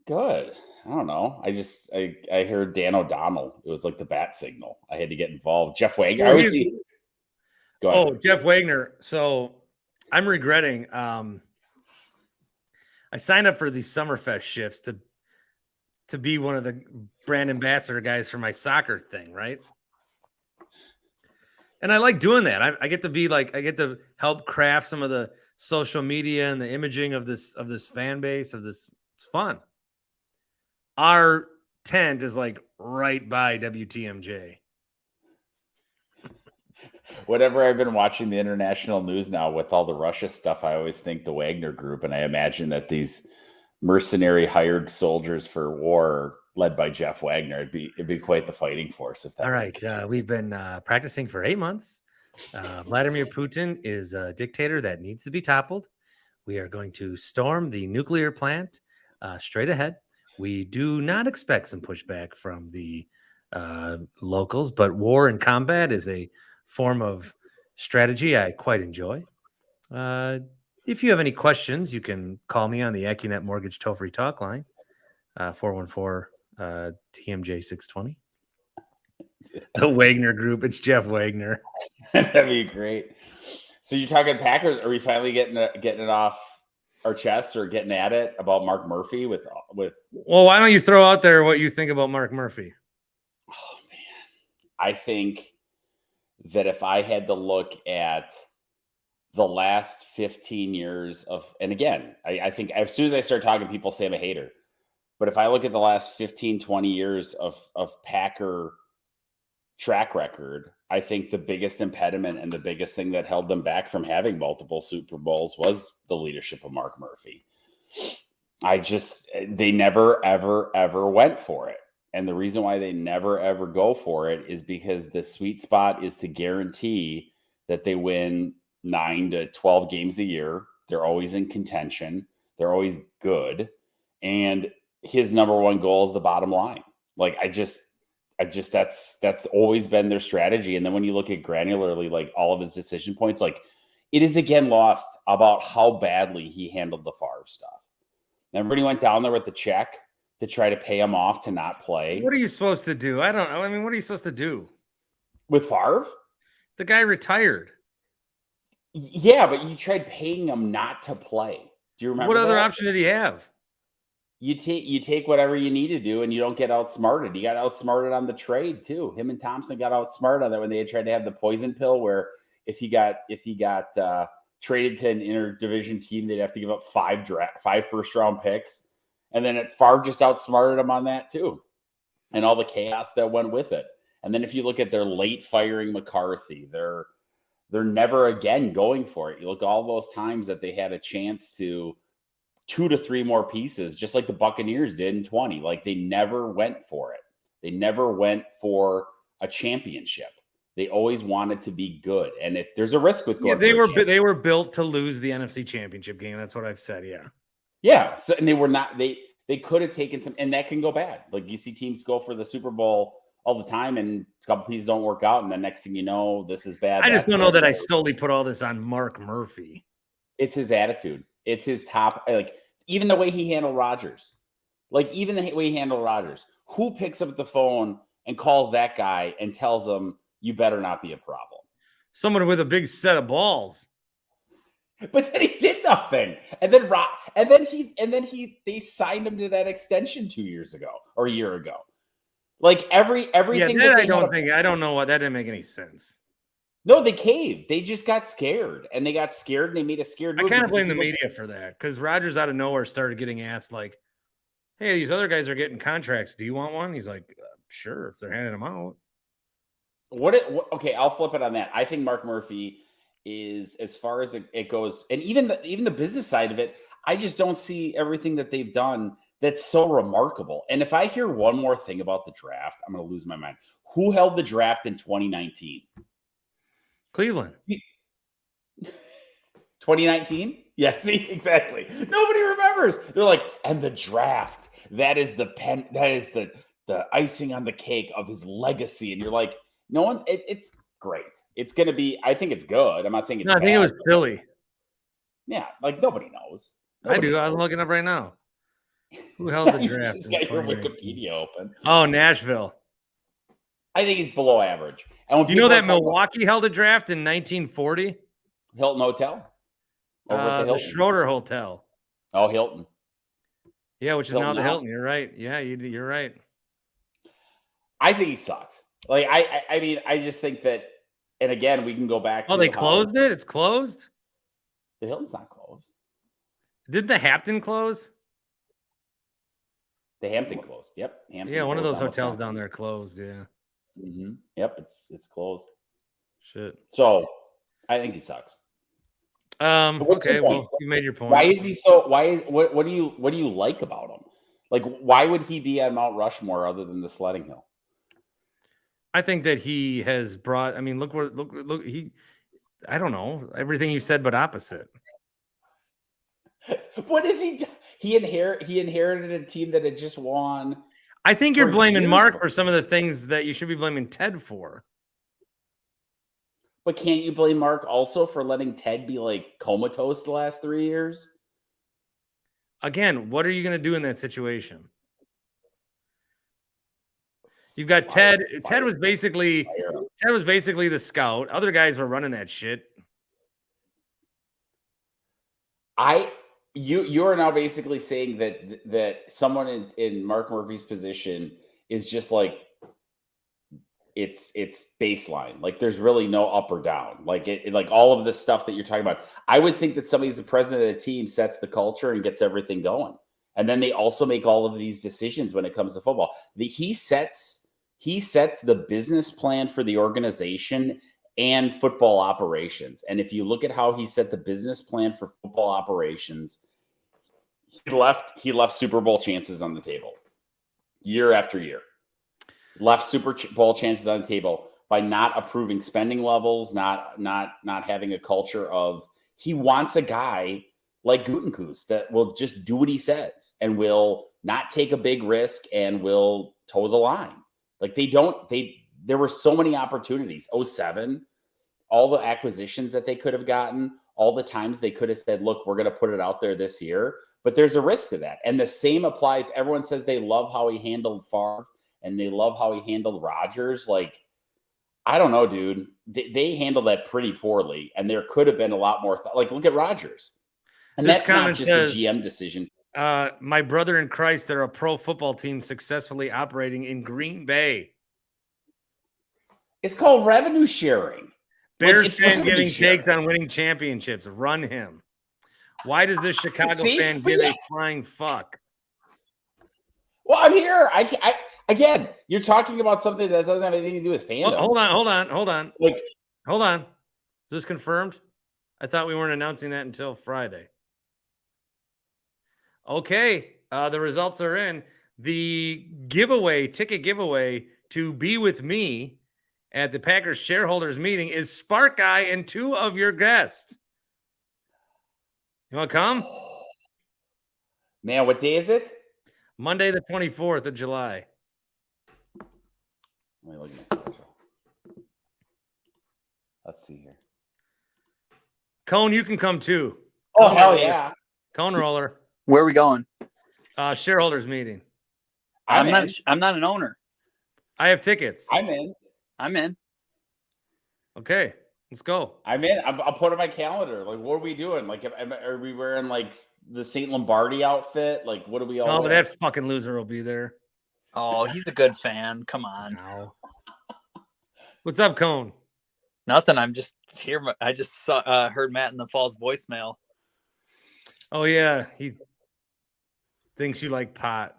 Good. I don't know. I heard Dan O'Donnell. It was like the bat signal. I had to get involved. Jeff Wagner. Go ahead. Oh, Jeff Wagner. So I'm regretting. I signed up for these Summerfest shifts to be one of the brand ambassador guys for my soccer thing, right? And I like doing that. I get to be like, I get to help craft some of the social media and the imaging of this fan base of this. It's fun. Our tent is like right by WTMJ. Whenever I've been watching the international news now with all the Russia stuff, I always think the Wagner Group, and I imagine that these mercenary hired soldiers for war are led by Jeff Wagner. It'd be quite the fighting force if that. All was right, the case. we've been practicing for 8 months. Vladimir Putin is a dictator that needs to be toppled. We are going to storm the nuclear plant straight ahead. We do not expect some pushback from the locals, but war and combat is a form of strategy I quite enjoy. If you have any questions, you can call me on the AccuNet Mortgage toll-free talk line, 414 TMJ 620. The Wagner Group. It's Jeff Wagner. That'd be great. So you're talking Packers? Are we finally getting it off our chests or getting at it about Mark Murphy with? Well, why don't you throw out there what you think about Mark Murphy? Oh man, I think that if I had to look at the last 15 years of, and again, I think as soon as I start talking, people say I'm a hater. But if I look at the last 15, 20 years of Packer track record, I think the biggest impediment and the biggest thing that held them back from having multiple Super Bowls was the leadership of Mark Murphy. They never, ever, ever went for it. And the reason why they never, ever go for it is because the sweet spot is to guarantee that they win 9 to 12 games a year. They're always in contention. They're always good. And his number one goal is the bottom line. Like, that's always been their strategy. And then when you look at granularly, like all of his decision points, like it is again lost about how badly he handled the Favre stuff. Remember when he went down there with the check to try to pay him off to not play? What are you supposed to do? I don't know. I mean, what are you supposed to do? With Favre? The guy retired. Yeah, but you tried paying him not to play. Do you remember what other that? option did he have? You take whatever you need to do, and you don't get outsmarted. He got outsmarted on the trade too. Him and Thompson got outsmarted on that when they had tried to have the poison pill, where if he got traded to an interdivision team, they'd have to give up 5 first-round picks, and then Favre just outsmarted him on that too, and all the chaos that went with it. And then if you look at their late firing McCarthy, they're never again going for it. You look at all those times that they had a chance to 2 to 3 more pieces, just like the Buccaneers did in 20. Like they never went for it. They never went for a championship. They always wanted to be good. And if there's a risk with going, they were built to lose the NFC Championship game. That's what I've said. Yeah. Yeah. So, and they were not. They could have taken some, and that can go bad. Like you see teams go for the Super Bowl all the time, and a couple pieces don't work out, and the next thing you know, this is bad. I just don't know that I solely put all this on Mark Murphy. It's his attitude. It's his top, like even the way he handled Rodgers. Like even the way he handled Rodgers. Who picks up the phone and calls that guy and tells him, you better not be a problem? Someone with a big set of balls. But then he did nothing. And then they signed him to that extension 2 years ago or a year ago. Like everything. Yeah, I don't know what that didn't make any sense. No, they caved. They just got scared, and they made a scared move. I kind of blame the media for that because Rodgers out of nowhere started getting asked like, "Hey, these other guys are getting contracts. Do you want one?" He's like, "Sure," if they're handing them out. Okay, I'll flip it on that. I think Mark Murphy is, as far as it goes, and even the business side of it, I just don't see everything that they've done that's so remarkable. And if I hear one more thing about the draft, I'm going to lose my mind. Who held the draft in 2019? Cleveland. 2019? Yeah, see, exactly. Nobody remembers. They're like, and the draft, that is the icing on the cake of his legacy. And you're like, no one's, it's great. It's going to be, I think it's good. I'm not saying it's bad. I think it was Philly. Yeah, like nobody knows. I do. I'm looking up right now. Who held the draft? You just got your Wikipedia open. Oh, Nashville. I think he's below average. And when you know that Milwaukee held a draft in 1940? Hilton Hotel? Over at the Schroeder Hotel. Oh, Hilton. Yeah, which is Hilton now the Hilton. You're right. Yeah, you're right. I think he sucks. Like, I mean, I just think that And again, we can go back. Oh, to they how closed it. It's closed. the Hilton's not closed. Did the Hampton close? The Hampton closed. Yep. Hampton Yeah, one of those closed on hotels Wisconsin. down there closed. Yeah. Yep, it's closed. Shit. So I think he sucks. But what's Okay. your point? Well, you made your point. Why is he so? What do you like about him? Like, why would he be on Mount Rushmore other than the sledding hill? I think that he has brought. I mean, look. He. I don't know everything you said, but opposite. What is he? He inherited a team that had just won. I think you're For blaming years Mark before. for some of the things that you should be blaming Ted for. But can't you blame Mark also for letting Ted be like comatose the last 3 years? Again, what are you going to do in that situation? You've got Ted. Ted was basically the scout. Other guys were running that shit. You are now basically saying that someone in Mark Murphy's position is just like it's baseline. Like there's really no up or down. Like like all of this stuff that you're talking about. I would think that somebody's the president of the team, sets the culture and gets everything going. And then they also make all of these decisions when it comes to football. He sets the business plan for the organization and football operations. And if you look at how he set the business plan for football operations, he left Super Bowl chances on the table year after year. Left Super Bowl chances on the table by not approving spending levels, not having a culture of, he wants a guy like Gutekunst that will just do what he says and will not take a big risk and will toe the line. Like there were so many opportunities. 07, all the acquisitions that they could have gotten, all the times they could have said, look, we're going to put it out there this year, but there's a risk to that. And the same applies. Everyone says they love how he handled Favre and they love how he handled Rodgers. Like, I don't know, dude. They handled that pretty poorly, and there could have been a lot more. Like, look at Rodgers. And This that's not comment just says, a GM decision. My brother in Christ, they're a pro football team successfully operating in Green Bay. It's called revenue sharing. Bears Like, fan giving takes on winning championships. Run him. Why does this Chicago fan give a flying fuck? Well, I'm here. Again, you're talking about something that doesn't have anything to do with fandom. Hold on. Like, hold on. Is this confirmed? I thought we weren't announcing that until Friday. Okay. The results are in. The ticket giveaway to be with me at the Packers shareholders meeting is Spark Guy and 2 of your guests. You want to come? Man, what day is it? Monday, the 24th of July. Let me look at my schedule. Let's see here. Cone, you can come too. Oh, hell yeah. Cone roller. Where are we going? Shareholders meeting. I'm not an owner. I have tickets. I'm in. Okay, let's go. I'm in. I'll put it on my calendar. Like, what are we doing? Like, are we wearing like the St. Lombardi outfit? Like, what do we all? No, but wear? that fucking loser will be there. Oh, he's a good fan. Come on. No. What's up, Cone? Nothing. I'm just here. I just heard Matt in the Falls voicemail. Oh yeah, he thinks you like pot.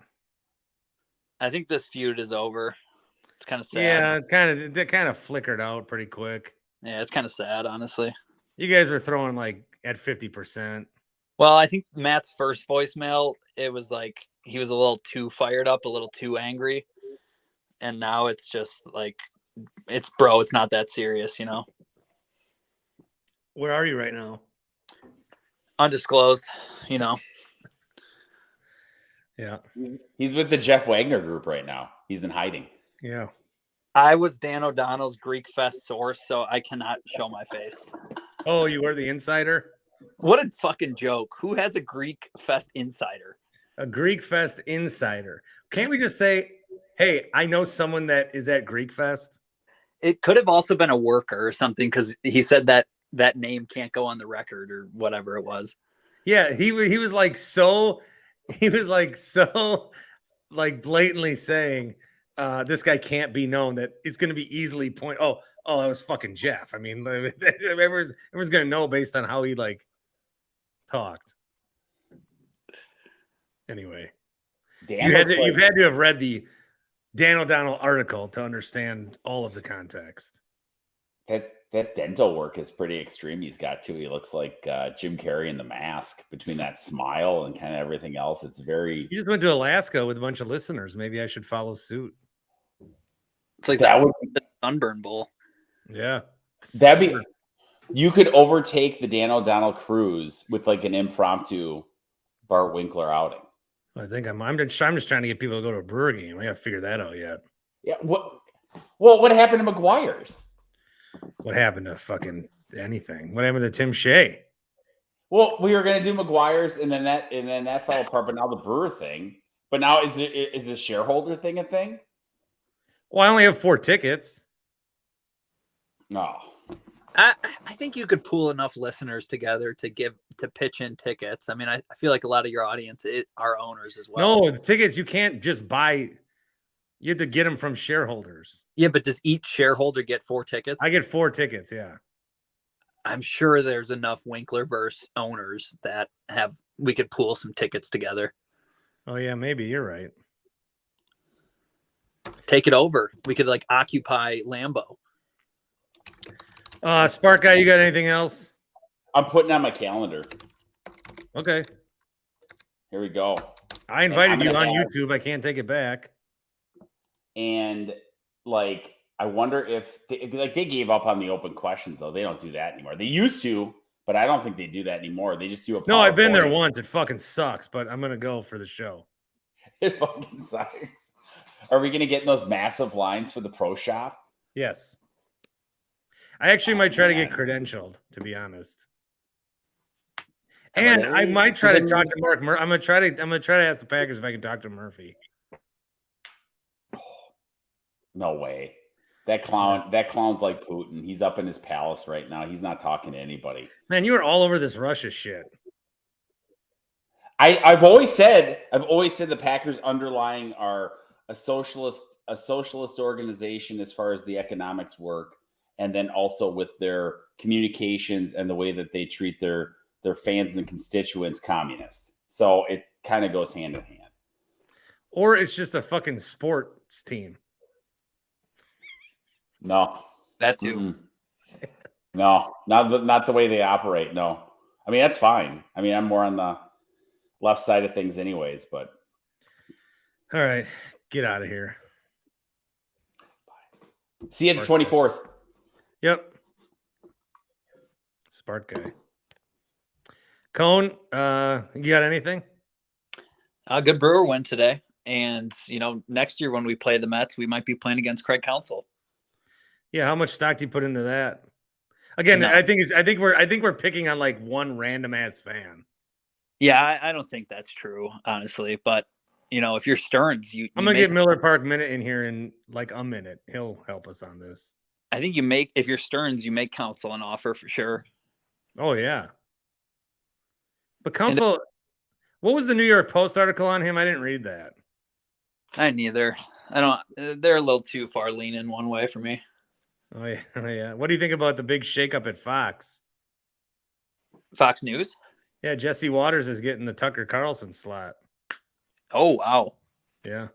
I think this feud is over. It's kind of sad. Yeah, it kind of flickered out pretty quick. Yeah, it's kind of sad, honestly. You guys were throwing like at 50%. Well, I think Matt's first voicemail, it was like he was a little too fired up, a little too angry. And now it's just like, it's not that serious, you know? Where are you right now? Undisclosed, you know? Yeah. He's with the Jeff Wagner group right now. He's in hiding. Yeah. I was Dan O'Donnell's Greek Fest source, so I cannot show my face. Oh, you were the insider? What a fucking joke. Who has a Greek Fest insider? A Greek Fest insider. Can't we just say, hey, I know someone that is at Greek Fest? It could have also been a worker or something, because he said that name can't go on the record or whatever it was. Yeah, he was like so blatantly saying this guy can't be known, that it's going to be easily that was fucking Jeff. I mean, everyone's going to know based on how he like talked. Anyway, Dan you had looks to have read the Dan O'Donnell article to understand all of the context. that dental work is pretty extreme. He's got too. He looks like Jim Carrey in The Mask, between that smile and kind of everything else. It's very. You just went to Alaska with a bunch of listeners. Maybe I should follow suit. It's like That that would the Sunburn Bowl. Yeah, That'd be. You could overtake the Dan O'Donnell cruise with like an impromptu Bart Winkler outing. I think I'm just trying to get people to go to a Brewer game. I got to figure that out yet. Yeah. What happened to McGuire's? What happened to fucking anything? What happened to Tim Shea? Well, we were gonna do McGuire's, and then that fell apart. But now the Brewer thing. But now is the shareholder thing a thing? Well, I only have 4 tickets. No. I think you could pool enough listeners together to pitch in tickets. I mean, I feel like a lot of your audience are owners as well. No, the tickets you can't just buy. You have to get them from shareholders. Yeah, but does each shareholder get 4 tickets? I get 4 tickets. Yeah. I'm sure there's enough Winklerverse owners that we could pool some tickets together. Oh yeah, maybe you're right. Take it over. We could like occupy Lambeau. Spark guy, you got anything else? I'm putting on my calendar. Okay. Here we go. I invited you on YouTube. I can't take it back. And like, I wonder if they gave up on the open questions though. They don't do that anymore. They used to, but I don't think they do that anymore. They just do a No, I've been there PowerPoint. once. It fucking sucks, but I'm gonna go for the show. It fucking sucks. Are we gonna get in those massive lines for the pro shop? Yes. I actually might try to get credentialed, to be honest. And I might try to talk to Mark Murphy. I'm gonna try to ask the Packers if I can talk to Murphy. No way. That clown's like Putin. He's up in his palace right now. He's not talking to anybody. Man, you were all over this Russia shit. I've always said the Packers underlying are a socialist organization as far as the economics work, and then also with their communications and the way that they treat their fans and constituents, communist. So it kind of goes hand in hand. Or it's just a fucking sports team. No, That too. Mm-mm. No, not the way they operate. No, I mean that's fine. I mean I'm more on the left side of things, anyways. But All right, get out of here. see you at the 24th. Yep. Spark guy. Cone, you got anything? Good Brewer win today. And, next year when we play the Mets, we might be playing against Craig Counsell. Yeah, how much stock do you put into that? Again, No. I think we're picking on like one random ass fan. Yeah, I don't think that's true, honestly. But, if you're Stearns, I'm gonna get Miller Park Minute in here in like a minute. He'll help us on this. I think if you're Stearns, you make Counsell an offer for sure. Oh yeah. But Counsell, what was the New York Post article on him? I didn't read that. I neither. They're a little too far leaning one way for me. Oh yeah, oh yeah. What do you think about the big shakeup at Fox? Fox News? Yeah, Jesse Waters is getting the Tucker Carlson slot. Oh, wow. Yeah.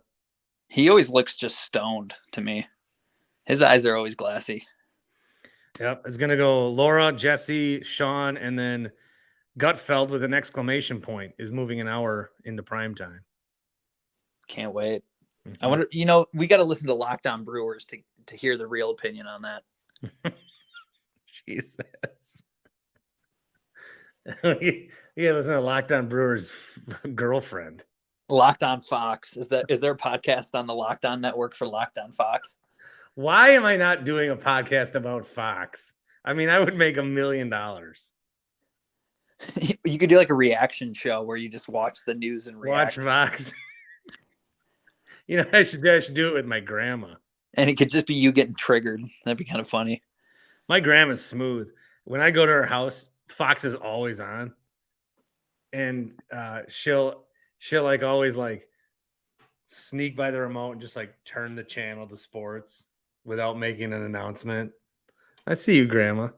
He always looks just stoned to me. His eyes are always glassy. Yep. It's gonna go Laura, Jesse, Sean, and then Gutfeld with an exclamation point is moving an hour into prime time. Can't wait. Mm-hmm. I wonder, we got to listen to Locked On Brewers to hear the real opinion on that. Jesus. Yeah, listen to Locked On Brewers girlfriend. Locked On Fox. Is there a podcast on the Locked On network for Locked On Fox? Why am I not doing a podcast about Fox? I mean, I would make $1 million. You could do like a reaction show where you just watch the news and react. Watch Fox. I should do it with my grandma. And it could just be you getting triggered. That'd be kind of funny. My grandma's smooth. When I go to her house, Fox is always on. And she'll like always like sneak by the remote and just like turn the channel to sports without making an announcement. I see you, Grandma.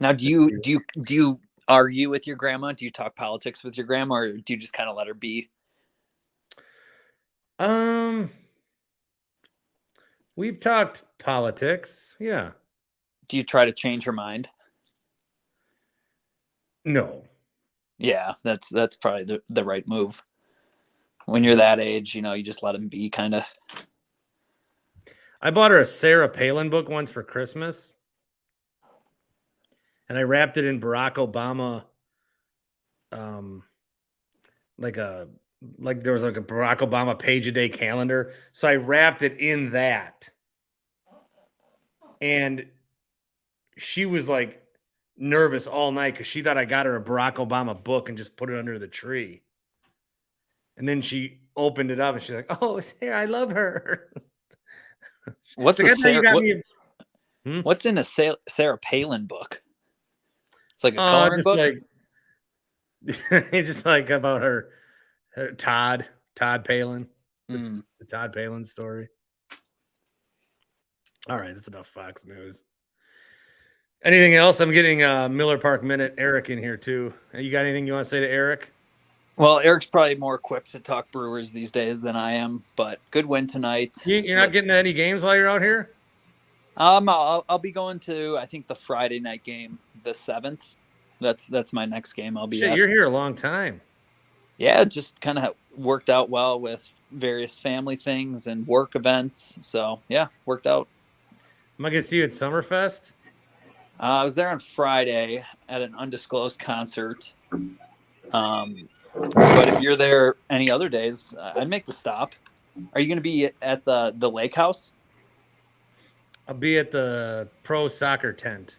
Now, do you argue with your grandma? Do you talk politics with your grandma, or do you just kind of let her be? We've talked politics. Yeah. Do you try to change her mind? No. Yeah, that's probably the right move. When you're that age, you just let them be kind of. I bought her a Sarah Palin book once for Christmas. And I wrapped it in Barack Obama. Like there was like a Barack Obama page a day calendar. So I wrapped it in that. And she was like nervous all night because she thought I got her a Barack Obama book and just put it under the tree. And then she opened it up and she's like, "Oh, Sarah, I love her." What's like, what's in a Sarah Palin book? It's like a coloring book. It's just like about her Todd Palin, the Todd Palin story. All right, that's enough Fox News. Anything else? I'm getting Miller Park Minute Eric in here too. You got anything you want to say to Eric? Well, Eric's probably more equipped to talk Brewers these days than I am, but good win tonight. You're not getting to any games while you're out here? I'll be going to, I think, the Friday night game, the 7th. That's my next game. I'll be. You're here a long time. Yeah, it just kind of worked out well with various family things and work events. So yeah, worked out. Am I gonna see you at Summerfest? I was there on Friday at an undisclosed concert. But if you're there any other days, I'd make the stop. Are you going to be at the lake house? I'll be at the pro soccer tent.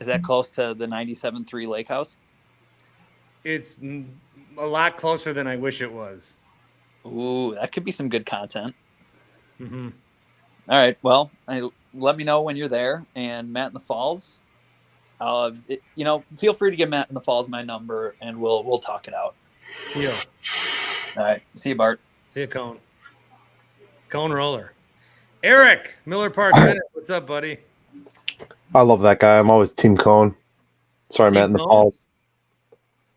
Is that close to the 97.3 lake house? It's a lot closer than I wish it was. Ooh, that could be some good content. Mm-hmm. All right. Well, let me know when you're there. And Matt in the Falls, feel free to give Matt in the Falls my number, and we'll talk it out. Yeah. All right. See you, Bart. See you, Cone. Cone roller. Eric, Miller Park Minute. What's up, buddy? I love that guy. I'm always Team Cone. Sorry, Team Matt in the Cone? Falls.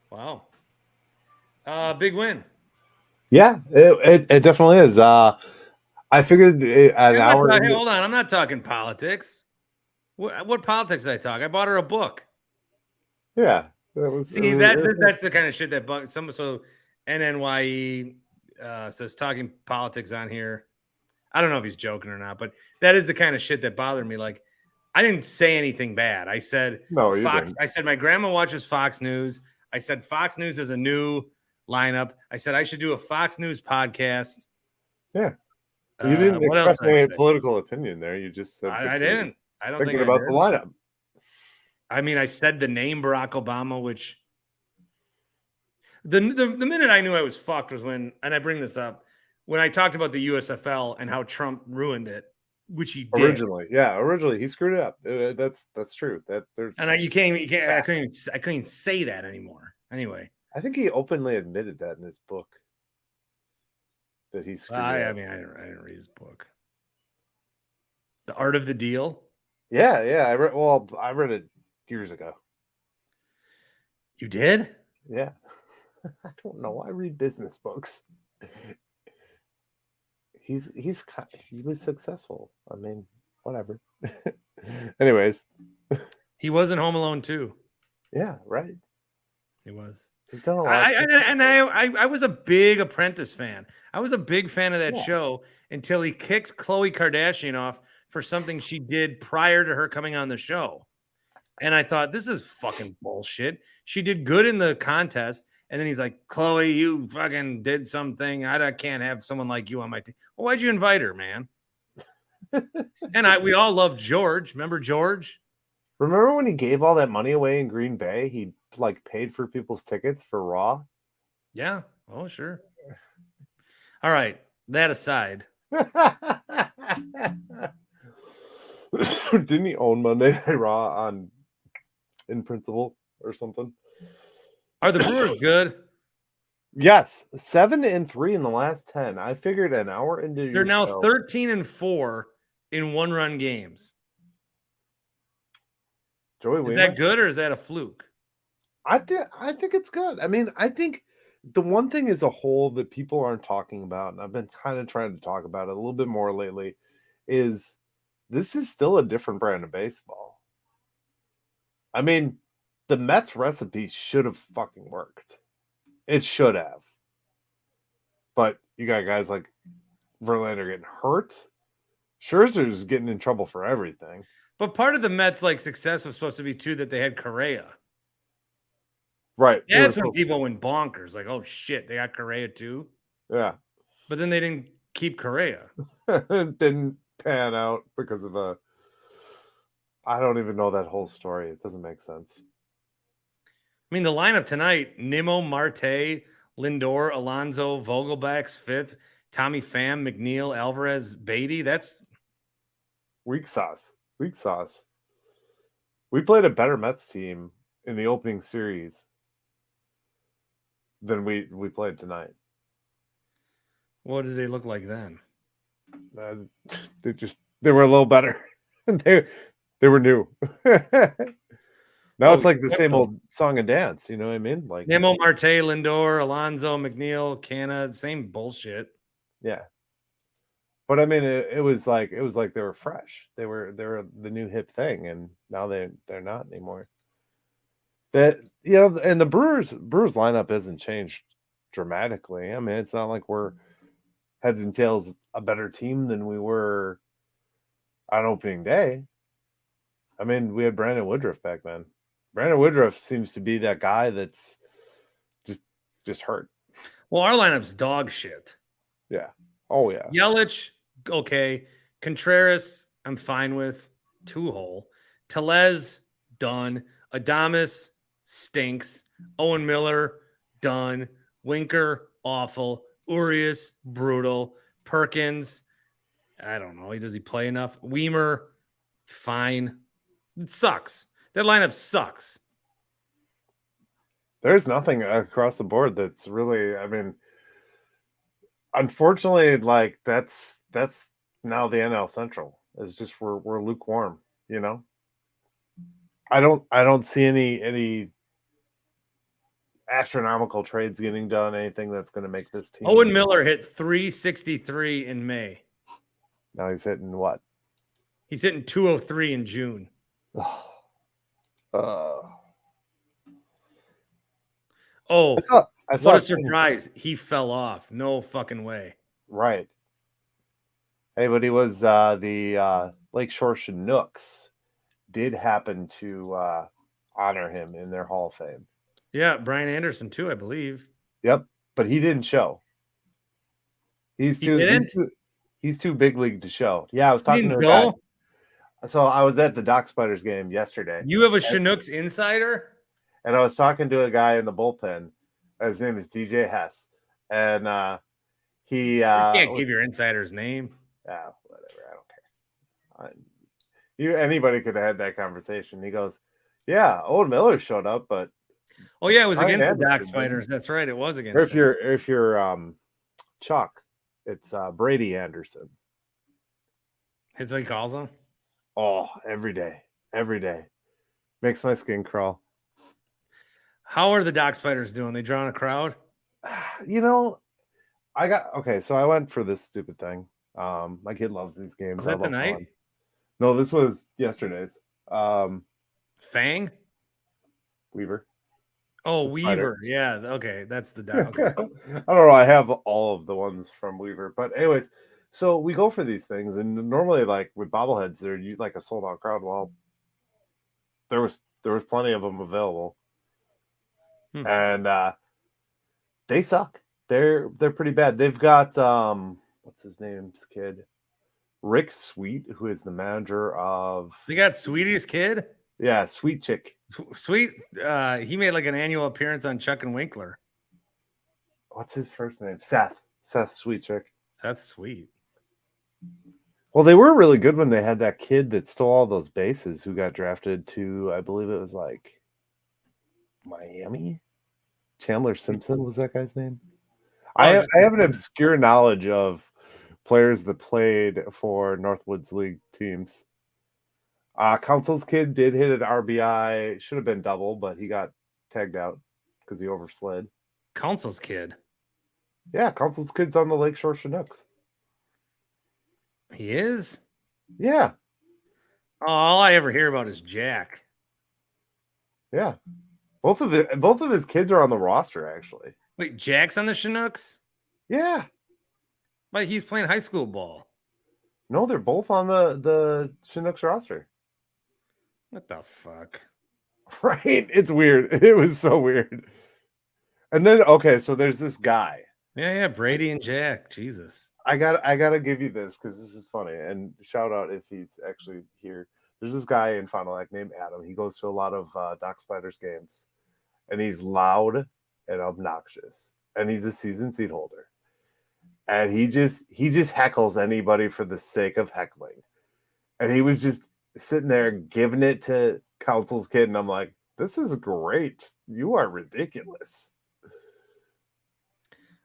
Wow. Big win. Yeah, it definitely is. I figured at an hour. Hey, hold on. I'm not talking politics. What politics did I talk? I bought her a book. Yeah. That's the kind of shit that bugs some. So NNYE says talking politics on here. I don't know if he's joking or not, but that is the kind of shit that bothered me. Like, I didn't say anything bad. I said Fox. I said my grandma watches Fox News. I said Fox News is a new lineup. I said I should do a Fox News podcast. Yeah. You didn't express any political opinion there. You just said I didn't. I don't thinking think about the lineup. I mean, I said the name Barack Obama, which the minute I knew I was fucked was when, and I bring this up, when I talked about the USFL and how Trump ruined it, which he did. Originally he screwed it up. That's true. And I couldn't even say that anymore. Anyway, I think he openly admitted that in his book. That he screwed it up. I mean, I didn't read his book. The Art of the Deal. Yeah. I read it years ago. You did? Yeah. I don't know. I read business books. He was successful. I mean, whatever. Anyways, he was in Home Alone too. Yeah, right. He was. He's done a lot. I was a big Apprentice fan. I was a big fan of that show until he kicked Khloe Kardashian off for something she did prior to her coming on the show. And I thought, this is fucking bullshit. She did good in the contest. And then he's like, Khloe, you fucking did something. I can't have someone like you on my team. Well, why'd you invite her, man? And we all loved George. Remember George? Remember when he gave all that money away in Green Bay? He paid for people's tickets for Raw. Yeah. Oh, sure. All right. That aside. Didn't he own Monday Night Raw in principle or something? Are the Brewers good? Yes, 7-3 in the last 10. I figured an hour into They're your now show. 13-4 in one-run games. Joey Is Wiemer? that good or is that a fluke? I think it's good. I mean, I think the one thing as a whole that people aren't talking about, and I've been kind of trying to talk about it a little bit more lately, is this is still a different brand of baseball. I mean, the Mets recipe should have fucking worked. It should have. But you got guys like Verlander getting hurt. Scherzer's getting in trouble for everything. But part of the Mets like success was supposed to be too that they had Correa. Right. That's when people went bonkers. Like, oh shit, they got Correa too. Yeah. But then they didn't keep Correa. It didn't pan out because of I don't even know that whole story. It doesn't make sense. I mean, the lineup tonight: Nimmo, Marte, Lindor, Alonso, Vogelback's fifth, Tommy Pham, McNeil, Alvarez, Beatty. That's weak sauce. Weak sauce. We played a better Mets team in the opening series than we played tonight. What did they look like then? They were a little better. they were new. Now it's like the same old song and dance. You know what I mean? Like Nimmo, Marte, Lindor, Alonso, McNeil, Canna, same bullshit. Yeah. But I mean, it was like they were fresh. They were the new hip thing, and now they're not anymore. That and the Brewers lineup hasn't changed dramatically. I mean, it's not like we're heads and tails a better team than we were on opening day. I mean, we had Brandon Woodruff back then. Brandon Woodruff seems to be that guy that's just hurt. Well, our lineup's dog shit. Yeah. Oh yeah. Yelich, okay. Contreras, I'm fine with. 2-hole. Tellez, done. Adames, stinks. Owen Miller, done. Winker, awful. Urias, brutal. Perkins, I don't know. Does he play enough? Weimer, fine. It sucks. That lineup sucks. There's nothing across the board that's really, I mean, unfortunately, like that's now the NL Central. It's just we're lukewarm, you know. I don't see any astronomical trades getting done, anything that's going to make this team. Owen Miller hit 363 in May. Now he's hitting what? He's hitting 203 in June. Oh, what a surprise. He fell off. No fucking way. Right. Hey, but he was the Lakeshore Chinooks did happen to honor him in their Hall of Fame. Yeah, Brian Anderson too, I believe. Yep, but he didn't show. He's too big league to show. Yeah, I was talking to a guy. So I was at the Doc Spiders game yesterday. You have a Chinooks insider? And I was talking to a guy in the bullpen. His name is DJ Hess. And he can't give your insider's name. Yeah, whatever. I don't care. Anybody could have had that conversation. He goes, yeah, Owen Miller showed up, but oh yeah, it was against the Doc Spiders. That's right. It was against. Or if you're Chuck, it's Brady Anderson. Is what he calls him? Oh, every day. Makes my skin crawl. How are the Doc Spiders doing? They drawing a crowd? You know, so I went for this stupid thing. My kid loves these games. Was that tonight? Fun. No, this was yesterday's. Fang? Weaver. Oh, Weaver. Yeah, okay. That's the Doc. Okay. I don't know. I have all of the ones from Weaver. But anyways, so we go for these things, and normally, like with bobbleheads, they're like a sold out crowd. Well, there was plenty of them available, and they suck. They're pretty bad. They've got what's his name's kid, Rick Sweet, who is the manager of. They got Sweetie's kid. Yeah, Sweet Chick. Sweet. He made like an annual appearance on Chuck and Winkler. What's his first name? Seth. Seth Sweet Chick. That's sweet. Well, they were really good when they had that kid that stole all those bases who got drafted to, I believe it was like Miami. Chandler Simpson was that guy's name. I just- have an obscure knowledge of players that played for Northwoods League teams. Council's kid did hit an RBI. Should have been double, but he got tagged out because he overslid. Council's kid. Yeah, Council's kid's on the Lakeshore Chinooks. He is? Yeah, Oh, all I ever hear about is Jack. yeah. Both of his kids are on the roster, actually. Wait, Jack's on the Chinooks? Yeah. But he's playing high school ball. No, they're both on the Chinooks roster. What the fuck? Right? It's weird. It was so weird. And then okay, so there's this guy. Yeah, Brady and Jack. Jesus. I gotta give you this because this is funny. And shout out if he's actually here. There's this guy in Fond du Lac named Adam. He goes to a lot of Doc Spiders games, and he's loud and obnoxious. And he's a season seat holder. And he just heckles anybody for the sake of heckling. And he was just sitting there giving it to Council's kid, and I'm like, this is great. You are ridiculous.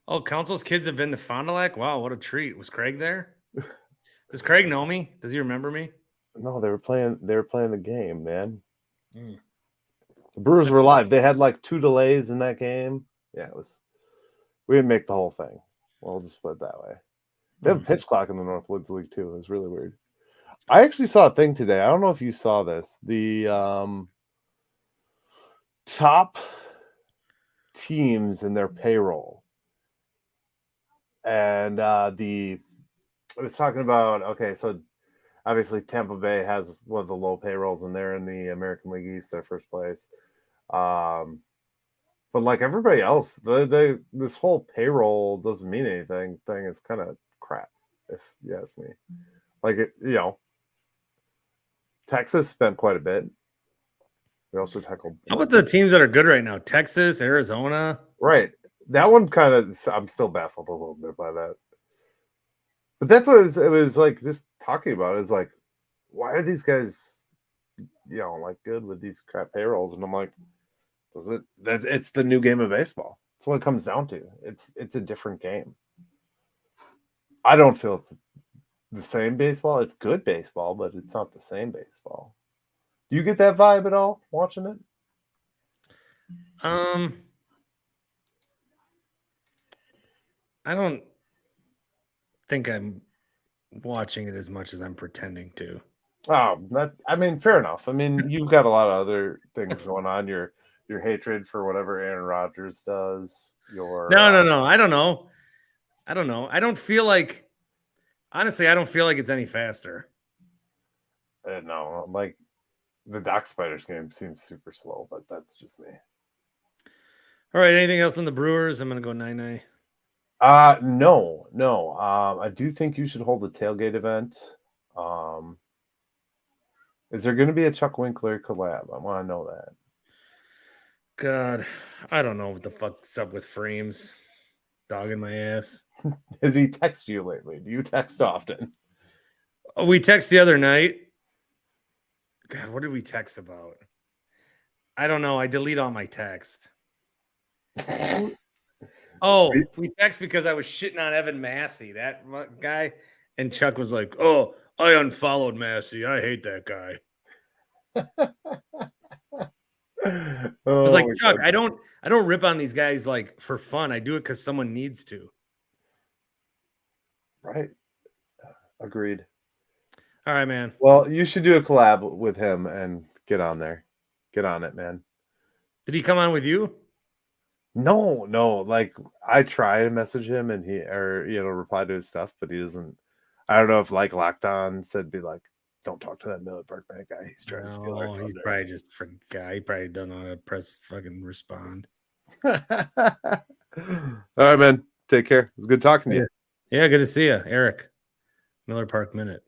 Oh, Council's kids have been to Fond du Lac? Wow, what a treat. Was Craig there? Does Craig know me? Does he remember me? No, they were playing the game, man. Mm. The Brewers were live. They had like 2 delays in that game. Yeah, we didn't make the whole thing. We'll just put it that way. They have a pitch clock in the Northwoods League too. It was really weird. I actually saw a thing today. I don't know if you saw this. The top teams in their payroll. And it was talking about, okay, so obviously Tampa Bay has one of the low payrolls, and they're in the American League East, their first place. But like everybody else, this whole payroll doesn't mean anything thing is kind of crap, if you ask me. Like Texas spent quite a bit. We also tackled. How about the teams that are good right now? Texas, Arizona. Right. That one kind of, I'm still baffled a little bit by that. But that's what it was like just talking about is like, why are these guys, like good with these crap payrolls? And I'm like, it's the new game of baseball. That's what it comes down to. It's a different game. I don't feel it's the same baseball. It's good baseball, but it's not the same baseball. Do you get that vibe at all watching it? I don't think I'm watching it as much as I'm pretending to. Oh, fair enough. I mean, you've got a lot of other things going on. Your hatred for whatever Aaron Rodgers does. No. I don't know. I don't feel like, honestly, I don't feel like it's any faster. No, like the Doc Spiders game seems super slow, but that's just me. All right. Anything else on the Brewers? I'm going to go 9-9. No. I do think you should hold a tailgate event. Is there going to be a Chuck Winkler collab? I want to know that. God, I don't know what the fuck's up with Frames. Dogging my ass. Has he texted you lately? Do you text often? Oh, we text the other night. God, what did we text about? I don't know. I delete all my texts. Oh, we text because I was shitting on Evan Massey, that guy. And Chuck was like, oh, I unfollowed Massey. I hate that guy. I was like, Chuck, I don't rip on these guys like for fun. I do it because someone needs to. Right. Agreed. All right, man. Well, you should do a collab with him and get on there. Get on it, man. Did he come on with you? No. Like I try to message him and reply to his stuff, but he doesn't. I don't know if like Locked On said be like, don't talk to that Miller Park man guy. He's trying to steal our thunder. He's probably just forgot. He probably doesn't know how to press fucking respond. All right, man. Take care. It was good talking to you. Yeah, good to see you, Eric. Miller Park Minute.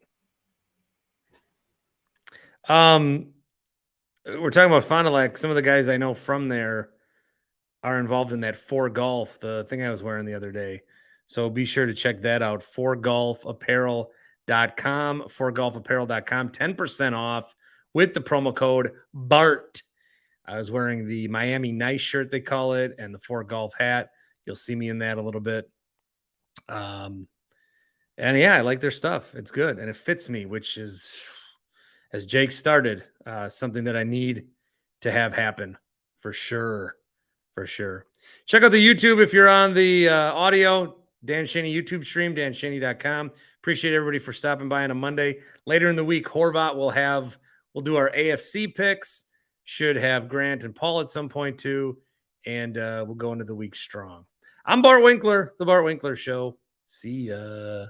We're talking about Fond du Lac. Some of the guys I know from there are involved in that 4Golf, the thing I was wearing the other day. So be sure to check that out. 4golfapparel.com, 4golfapparel.com, 10% off with the promo code BART. I was wearing the Miami Nice shirt, they call it, and the 4Golf hat. You'll see me in that a little bit. And yeah, I like their stuff. It's good and it fits me, which is, as Jake started, something that I need to have happen for sure. For sure. Check out the YouTube if you're on the audio. Dan Schani YouTube stream, danschani.com. Appreciate everybody for stopping by on a Monday. Later in the week, Horvat we'll do our AFC picks. Should have Grant and Paul at some point too. And we'll go into the week strong. I'm Bart Winkler, the Bart Winkler Show. See ya.